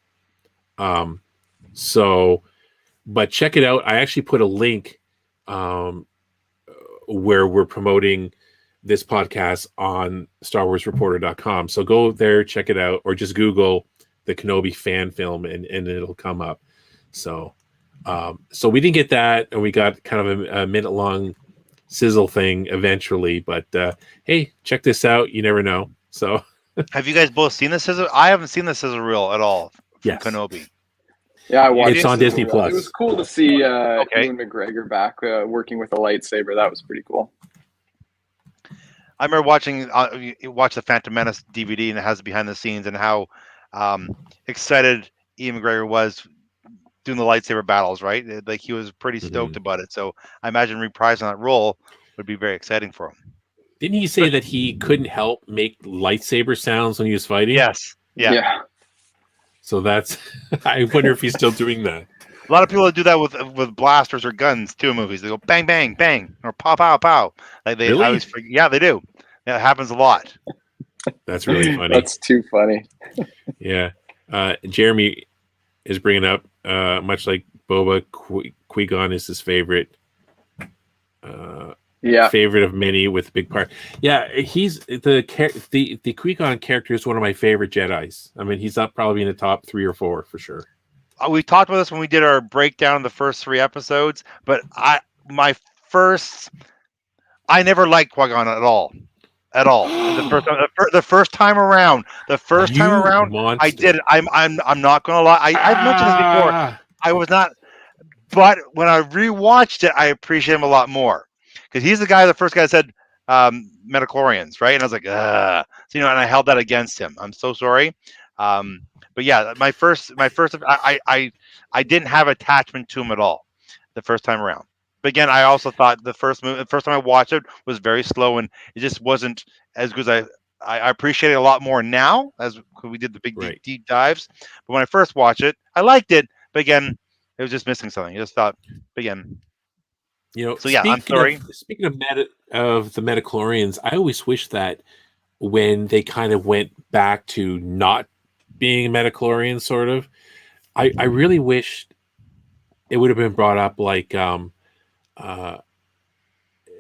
But check it out. I actually put a link where we're promoting this podcast on StarWarsReporter.com. So go there, check it out, or just Google the Kenobi fan film, and it'll come up. So, so we didn't get that, and we got kind of a minute-long sizzle thing eventually. But hey, check this out. You never know. So, have you guys both seen the sizzle? I haven't seen the sizzle reel at all from Kenobi. Yeah, I watched it's on Disney Plus. It was cool to see Ewan McGregor back working with a lightsaber. That was pretty cool. I remember watching watch the Phantom Menace DVD, and it has behind the scenes and how excited Ian McGregor was doing the lightsaber battles. Right, like he was pretty stoked about it. So I imagine reprising that role would be very exciting for him. Didn't he say that he couldn't help make lightsaber sounds when he was fighting? Yes. Yeah. So that's. I wonder if he's still doing that. A lot of people do that with blasters or guns too in movies. They go bang, bang, bang, or pow, pow, pow. Like they really? always yeah, they do. Yeah, it happens a lot. That's really funny. That's too funny. Yeah. Jeremy is bringing up, much like Boba, Qui-Gon is his favorite. Favorite of many with a big part. Yeah, he's the Qui-Gon character is one of my favorite Jedis. I mean, he's up probably in the top 3 or 4 for sure. We talked about this when we did our breakdown of the first 3 episodes, but I never liked Qui-Gon at all. The first time around, monster. I did. I'm not gonna lie. I've mentioned this before. I was not, but when I rewatched it, I appreciate him a lot more because he's the first guy that said metachlorians, right? And I was like, so, and I held that against him. I'm so sorry. But yeah, my first, I didn't have attachment to him at all the first time around. But again, I also thought the first time I watched it was very slow and it just wasn't as good as I appreciate it a lot more now as we did the big deep dives. But when I first watched it, I liked it. But again, it was just missing something. I just thought, again, So yeah, I'm sorry. Speaking of the metachlorians, I always wish that when they kind of went back to not being a metachlorian, sort of, I really wished it would have been brought up like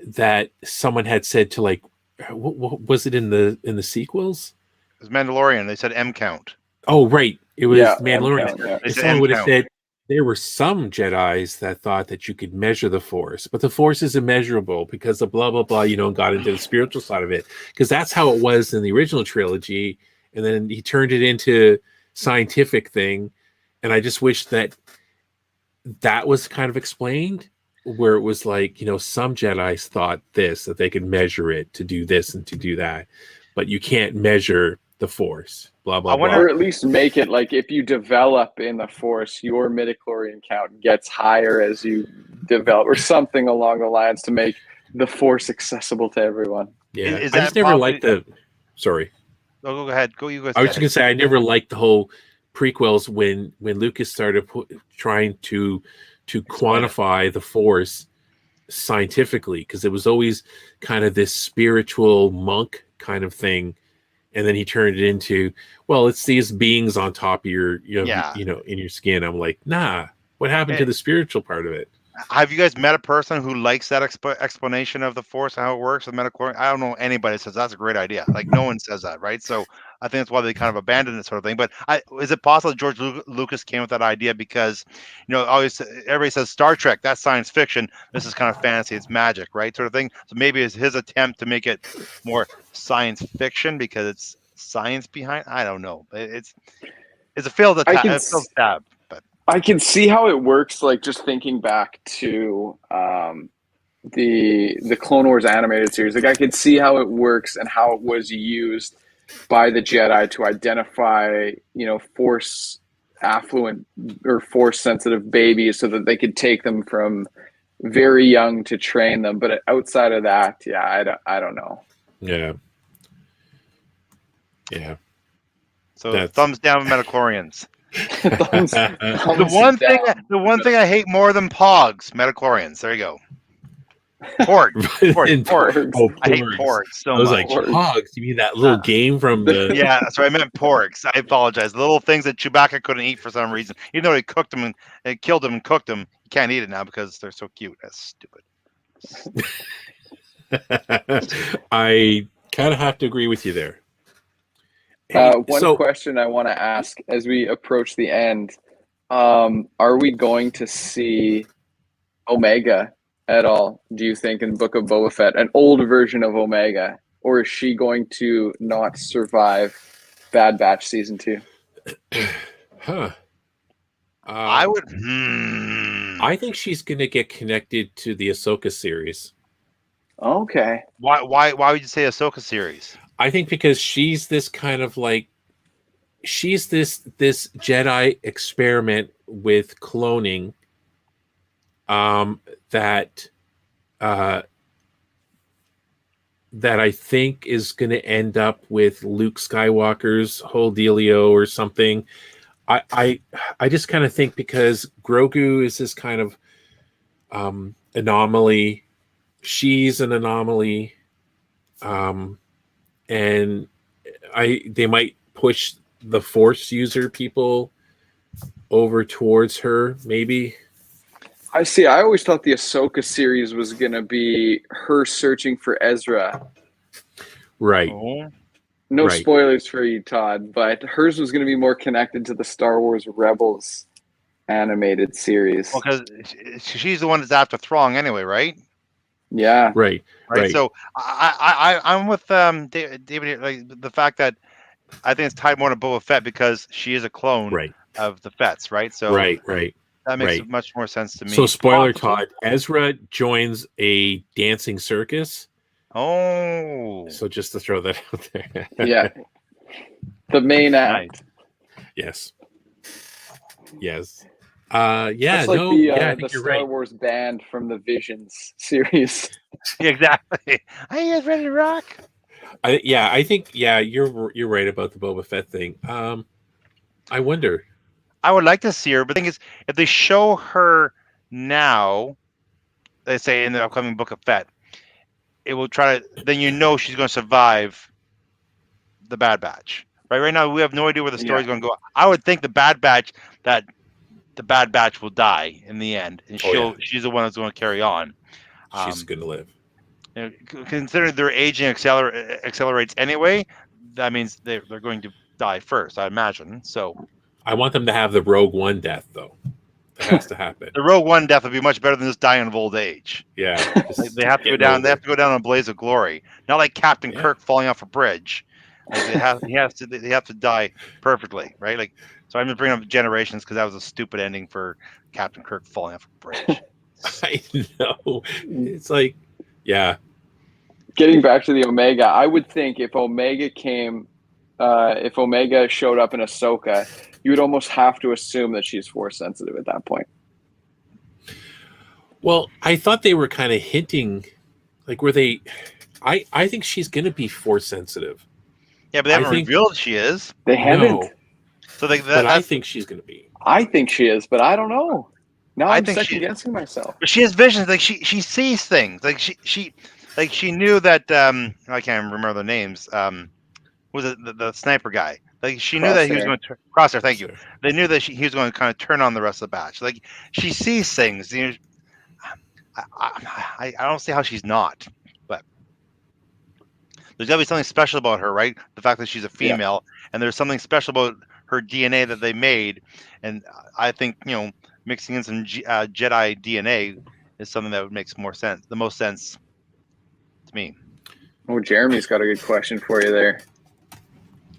that someone had said to like what was it in the sequels? It was Mandalorian. They said M count. Oh right, it was Mandalorian. They said someone would have count. said there were some Jedis that thought that you could measure the Force, but the Force is immeasurable because of blah blah blah. And got into the spiritual side of it because that's how it was in the original trilogy, and then he turned it into scientific thing, and I just wish that was kind of explained. Where it was like, some Jedis thought that they could measure it to do this and to do that, but you can't measure the Force, blah, blah, blah. Or at least make it like if you develop in the Force, your midichlorian count gets higher as you develop or something along the lines to make the Force accessible to everyone. Yeah, I just never liked sorry. Oh, go ahead. Go, you guys. I was just going to say, I never liked the whole prequels when Lucas started trying to quantify the Force scientifically, because it was always kind of this spiritual monk kind of thing, and then he turned it into, well, it's these beings on top of your in your skin. I'm like, nah, what happened to the spiritual part of it? Have you guys met a person who likes that explanation of the Force and how it works with metachlorian? I don't know anybody that says that's a great idea. Like no one says that, right? So I think that's why they kind of abandoned it, sort of thing. But is it possible that George Lucas came with that idea because, always everybody says Star Trek, that's science fiction. This is kind of fantasy, it's magic, right? Sort of thing. So maybe it's his attempt to make it more science fiction because it's science behind. I don't know. It's a failed stab. I can see how it works, like just thinking back to the Clone Wars animated series. Like I could see how it works and how it was used by the Jedi to identify, Force affluent or Force sensitive babies so that they could take them from very young to train them. But outside of that, I don't know. Yeah. So thumbs down metachlorians. thumbs the one thing I hate more than Pogs, metachlorians. There you go. Porgs. Oh, I hate porgs so much. I was like, Pogs? You mean that little game from the... Yeah, that's right. I meant porgs. I apologize. The little things that Chewbacca couldn't eat for some reason. Even though he cooked them and killed them and cooked them, you can't eat it now because they're so cute. That's stupid. I kind of have to agree with you there. Hey, One question I want to ask as we approach the end, are we going to see Omega at all, do you think, in Book of Boba Fett, an old version of Omega? Or is she going to not survive Bad Batch Season 2? Huh. I would. I think she's going to get connected to the Ahsoka series. Okay. Why would you say Ahsoka series? I think because she's this kind of like, she's this Jedi experiment with cloning, that I think is going to end up with Luke Skywalker's whole dealio or something. I just kind of think because Grogu is this kind of anomaly, she's an anomaly, and they might push the Force user people over towards her, maybe. I see. I always thought the Ahsoka series was going to be her searching for Ezra. Right. Oh. No Right. spoilers for you, Todd, but hers was going to be more connected to the Star Wars Rebels animated series. Well, because she's the one that's after Throng anyway, right? Yeah. Right. So I'm with David, like the fact that I think it's tied more to Boba Fett because she is a clone of the Fetts, right? So right. that makes much more sense to me. So spoiler, Todd, Ezra joins a dancing circus. Oh. So just to throw that out there. Yeah. The main act. Yes. Yeah, like the you're Star right. Wars band from the Visions series. Exactly. Are you guys ready to rock? I think you're right about the Boba Fett thing. I wonder. I would like to see her, but the thing is, if they show her now, let's say in the upcoming Book of Fett, it will try to. Then she's going to survive the Bad Batch. Right now, we have no idea where the story's going to go. I would think the Bad Batch will die in the end, and she's the one that's going to carry on. She's going to live. Considering their aging accelerates anyway, that means they're going to die first, I imagine. So I want them to have the Rogue One death, though. That has to happen. The Rogue One death would be much better than just dying of old age. Yeah, they have to go down. They have to go down in a blaze of glory, not like Captain Kirk falling off a bridge. Like they have to die perfectly, right? Like, so I'm just bringing up Generations because that was a stupid ending for Captain Kirk falling off a bridge. I know. It's like, yeah. Getting back to the Omega, I would think if Omega showed up in Ahsoka, you would almost have to assume that she's Force sensitive at that point. Well, I thought they were kind of hinting, like, were they? I think she's going to be Force sensitive. Yeah, but they haven't revealed she is. They haven't. No. So but I think she's going to be. I think she is, but I don't know. Now I'm think second guessing myself. But she has visions. Like she sees things. Like she knew that I can't remember the names. Was it the sniper guy? Like she knew that he was going to Crosshair. Thank you. They knew that he was going to kind of turn on the rest of the batch. Like she sees things. You know, I don't see how she's not. But there's got to be something special about her, right? The fact that she's a female, and there's something special about her DNA that they made, and I think mixing in some Jedi DNA is something that would make the most sense to me. Oh, Jeremy's got a good question for you there.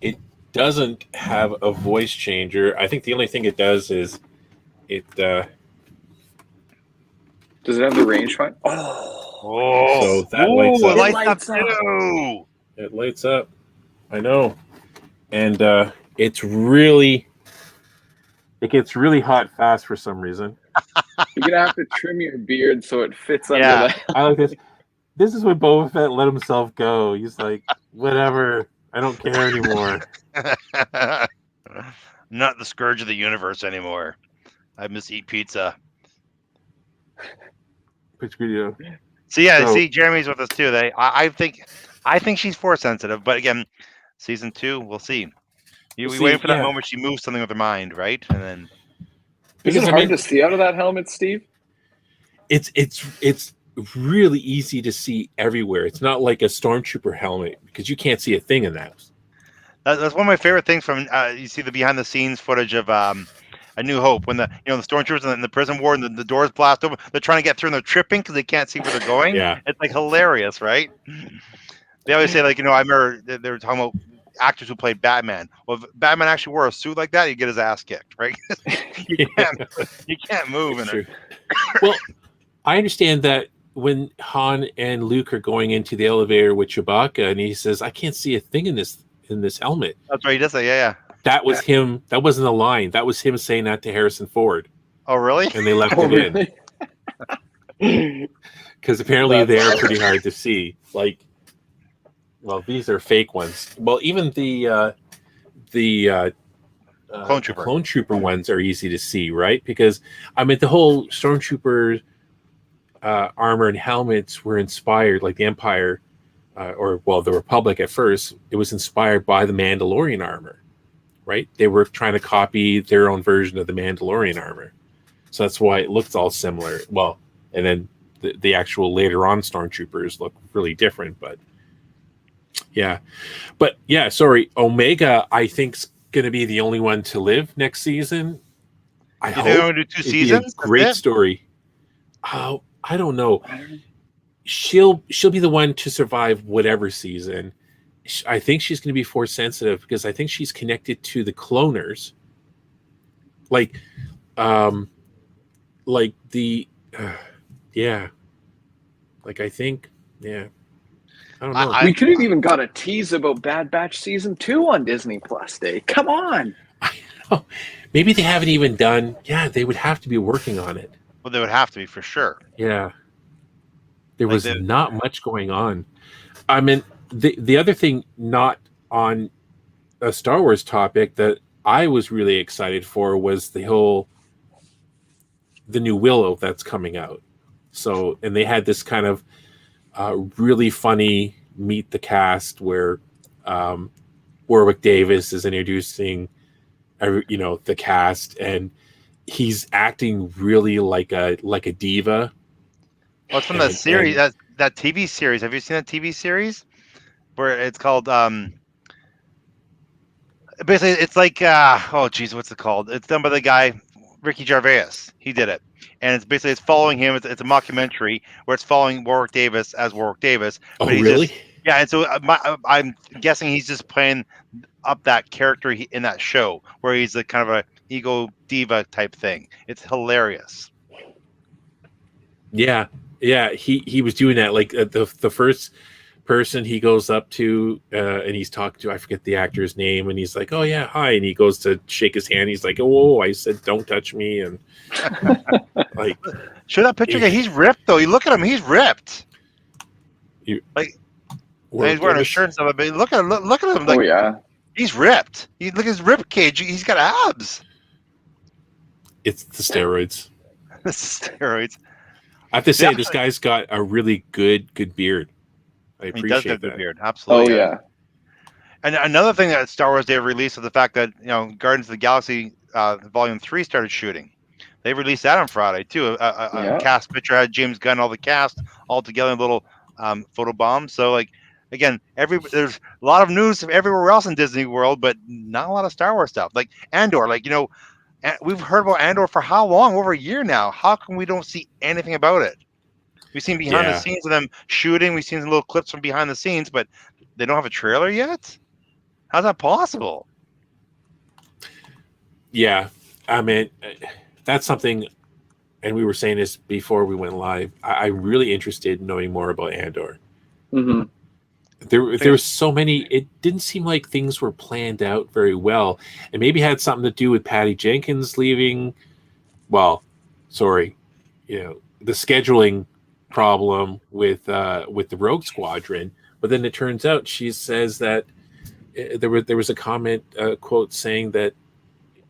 It doesn't have a voice changer. I think the only thing it does is it. Does it have the range find? So that lights up. It lights up too. It lights up. I know, and it gets really hot fast for some reason. You're gonna have to trim your beard so it fits under that. I like this. This is when Boba Fett let himself go. He's like, whatever. I don't care anymore. Not the scourge of the universe anymore. I miss eat pizza. Which video? So see, Jeremy's with us too. I think she's Force sensitive, but again, season 2, we'll see. We wait for that moment she moves something with her mind, right? And then is it hard to see out of that helmet, Steve? It's really easy to see everywhere. It's not like a stormtrooper helmet because you can't see a thing in that. That's one of my favorite things from you see the behind the scenes footage of A New Hope when the stormtroopers in the prison ward and the doors blast open. They're trying to get through and they're tripping because they can't see where they're going. Yeah. It's like hilarious, right? They always say like, I remember they were talking about actors who played Batman. Well, if Batman actually wore a suit like that, he'd get his ass kicked, right? you can't move in it. Well, I understand that when Han and Luke are going into the elevator with Chewbacca, and he says, "I can't see a thing in this helmet." That's right. He does say, yeah. That was him. That wasn't a line. That was him saying that to Harrison Ford. Oh, really? And they left it in because apparently they're pretty hard to see. Like, well, these are fake ones. Well, even the clone trooper ones are easy to see, right? Because the whole stormtrooper armor and helmets were inspired, like the Empire, the Republic at first. It was inspired by the Mandalorian armor, right? They were trying to copy their own version of the Mandalorian armor, so that's why it looks all similar. Well, and then the actual later on stormtroopers look really different, but sorry, Omega, I think's going to be the only one to live next season. I hope they're going to do 2 seasons. Great story. Oh, I don't know. She'll be the one to survive whatever season. I think she's going to be force sensitive because I think she's connected to the cloners. Like I think, yeah. I don't know. We could have even got a tease about Bad Batch season 2 on Disney Plus Day. Come on. I know. Maybe they haven't even done. Yeah, they would have to be working on it. Well, they would have to be for sure. Yeah. There was not much going on. I mean, the other thing, not on a Star Wars topic, that I was really excited for was the new Willow that's coming out. So, and they had this kind of really funny meet the cast where Warwick Davis is introducing the cast, and he's acting really like a diva. Well, it's from that series, that TV series. Have you seen that TV series where it's called basically it's like what's it called? It's done by the guy Ricky Gervais. He did it. And it's following him. It's a mockumentary where it's following Warwick Davis as Warwick Davis. Oh, really? And so I'm guessing he's just playing up that character in that show where he's a kind of a ego diva type thing. It's hilarious. Yeah, he was doing that. Like the first person he goes up to and he's talking to, I forget the actor's name, and he's like, "Oh yeah, hi," and he goes to shake his hand. He's like, "Oh, I said don't touch me," and like, show that picture again. He's ripped though. You look at him, he's ripped. He's wearing a shirt and stuff, but look at him. Look at him. Like, oh yeah, he's ripped. Look at his rib cage. He's got abs. It's the steroids. The steroids. I have to say, this guy's got a really good beard. I appreciate he does have that. good beard. Absolutely. Oh yeah. And another thing that Star Wars Day released is the fact that Guardians of the Galaxy Volume 3 started shooting. They released that on Friday too. A cast picture had James Gunn, all the cast all together in a little photo bomb. So like again, there's a lot of news everywhere else in Disney World, but not a lot of Star Wars stuff. Like Andor, we've heard about Andor for how long? Over a year now. How come we don't see anything about it? We've seen behind the scenes of them shooting. We've seen some little clips from behind the scenes, but they don't have a trailer yet. How's that possible? Yeah, I mean, that's something, and we were saying this before we went live. I'm really interested in knowing more about Andor. Mm-hmm. There were so many. It didn't seem like things were planned out very well, and maybe had something to do with Patty Jenkins leaving. Well, sorry, the scheduling problem with the Rogue Squadron. But then it turns out she says that there was a comment quote saying that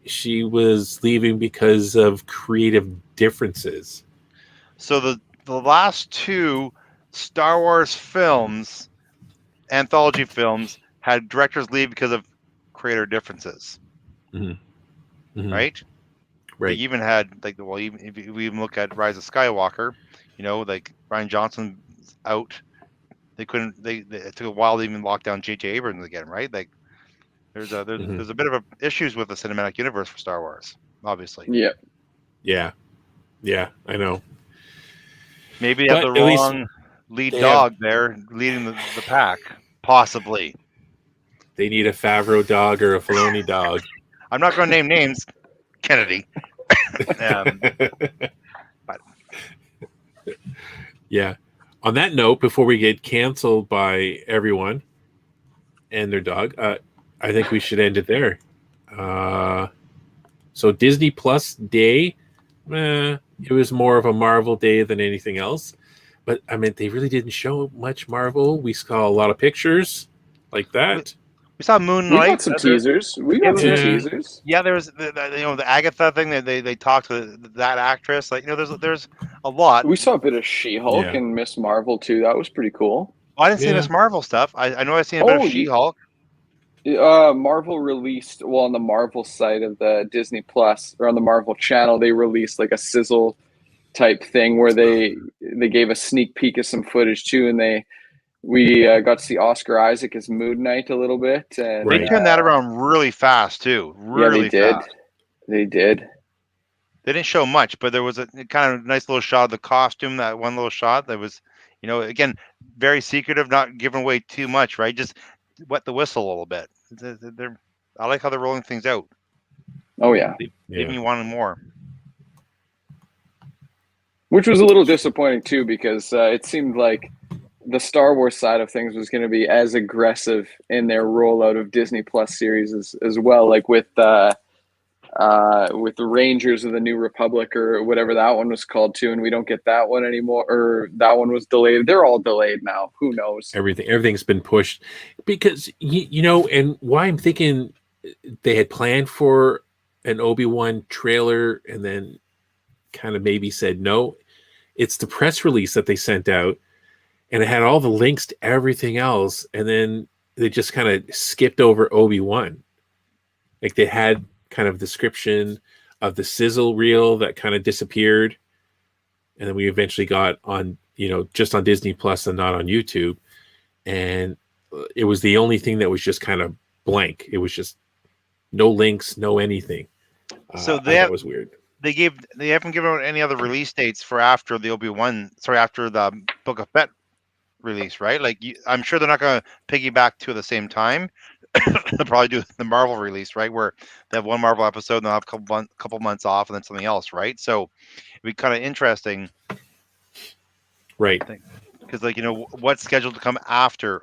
she was leaving because of creative differences. So the last 2 Star Wars films, anthology films, had directors leave because of creator differences. Mm-hmm. Mm-hmm. Right. They even had even if we even look at Rise of Skywalker, Like Ryan Johnson out. They couldn't. It took a while to even lock down J.J. Abrams again, right? Like there's a bit of issues with the cinematic universe for Star Wars, obviously. Yeah. Yeah, I know. Maybe they have the wrong lead dog there leading the pack, possibly. They need a Favreau dog or a Filoni dog. I'm not going to name names, Kennedy. But yeah. On that note, before we get canceled by everyone and their dog, I think we should end it there. So Disney Plus Day, it was more of a Marvel day than anything else. But I mean, they really didn't show much Marvel. We saw a lot of pictures like that. We saw Moonlight. We got some teasers. Yeah, there was the Agatha thing. They talked to that actress. Like there's a lot. We saw a bit of She-Hulk and Miss Marvel too. That was pretty cool. I didn't see Miss Marvel stuff. I know I've seen a bit of She-Hulk. Marvel released on the Marvel site of the Disney Plus or on the Marvel channel. They released like a sizzle type thing where they gave a sneak peek of some footage too, and we got to see Oscar Isaac as Moon Knight a little bit. And they turned that around really fast too. Really fast. They did. They didn't show much, but there was a kind of nice little shot of the costume. That one little shot that was, again, very secretive, not giving away too much, right? Just wet the whistle a little bit. I like how they're rolling things out. Oh yeah, leaving you wanting more. Which was a little disappointing too, because it seemed like the Star Wars side of things was going to be as aggressive in their rollout of Disney Plus series as well, like with the Rangers of the New Republic or whatever that one was called too, and we don't get that one anymore, or that one was delayed. They're all delayed now. Who knows? Everything's been pushed because and why I'm thinking they had planned for an Obi-Wan trailer and then kind of maybe said no. It's the press release that they sent out, and it had all the links to everything else, and then they just kind of skipped over Obi-Wan. Like they had kind of description of the sizzle reel that kind of disappeared, and then we eventually got on just on Disney Plus and not on YouTube, and it was the only thing that was just kind of blank. It was just no links, no anything. So that was weird. They haven't given out any other release dates for after the after the Book of Fett release, right? Like I'm sure they're not going to piggyback two at the same time. They'll probably do the Marvel release, right, where they have one Marvel episode and they'll have a couple months off and then something else, right? So it'd be kind of interesting, right? Because what's scheduled to come after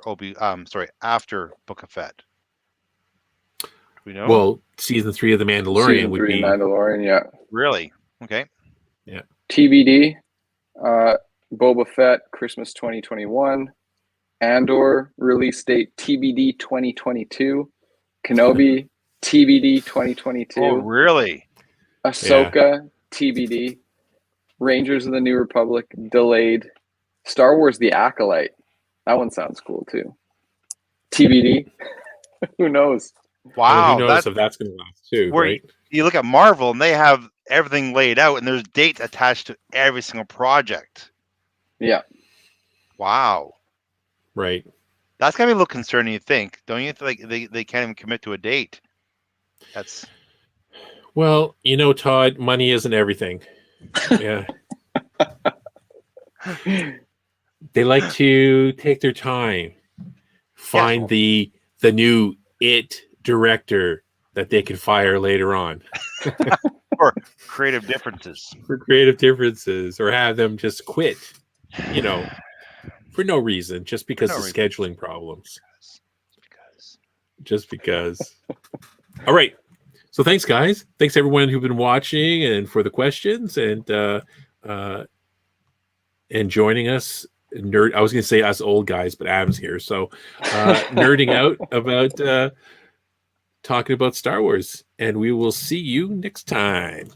after Book of Fett? We know. Well, season 3 of The Mandalorian would be Mandalorian, yeah. Really? Okay. Yeah. TBD, Boba Fett, Christmas 2021. Andor release date TBD 2022. Kenobi TBD 2022. Oh, really? Ahsoka TBD. Rangers of the New Republic delayed. Star Wars: The Acolyte. That one sounds cool too. TBD. Who knows? Wow, who knows if that's going to last too, right? You look at Marvel and they have everything laid out and there's dates attached to every single project. Yeah. Wow. Right. That's gotta be a little concerning, you think, don't you? Like they can't even commit to a date. That's well, Todd, money isn't everything. Yeah. They like to take their time, find the new director that they can fire later on. For creative differences. Or have them just quit, for no reason, just because of scheduling problems. Just because. All right. So thanks, guys. Thanks everyone who've been watching and for the questions and joining us. I was going to say us old guys, but Adam's here. So nerding out about talking about Star Wars. And we will see you next time.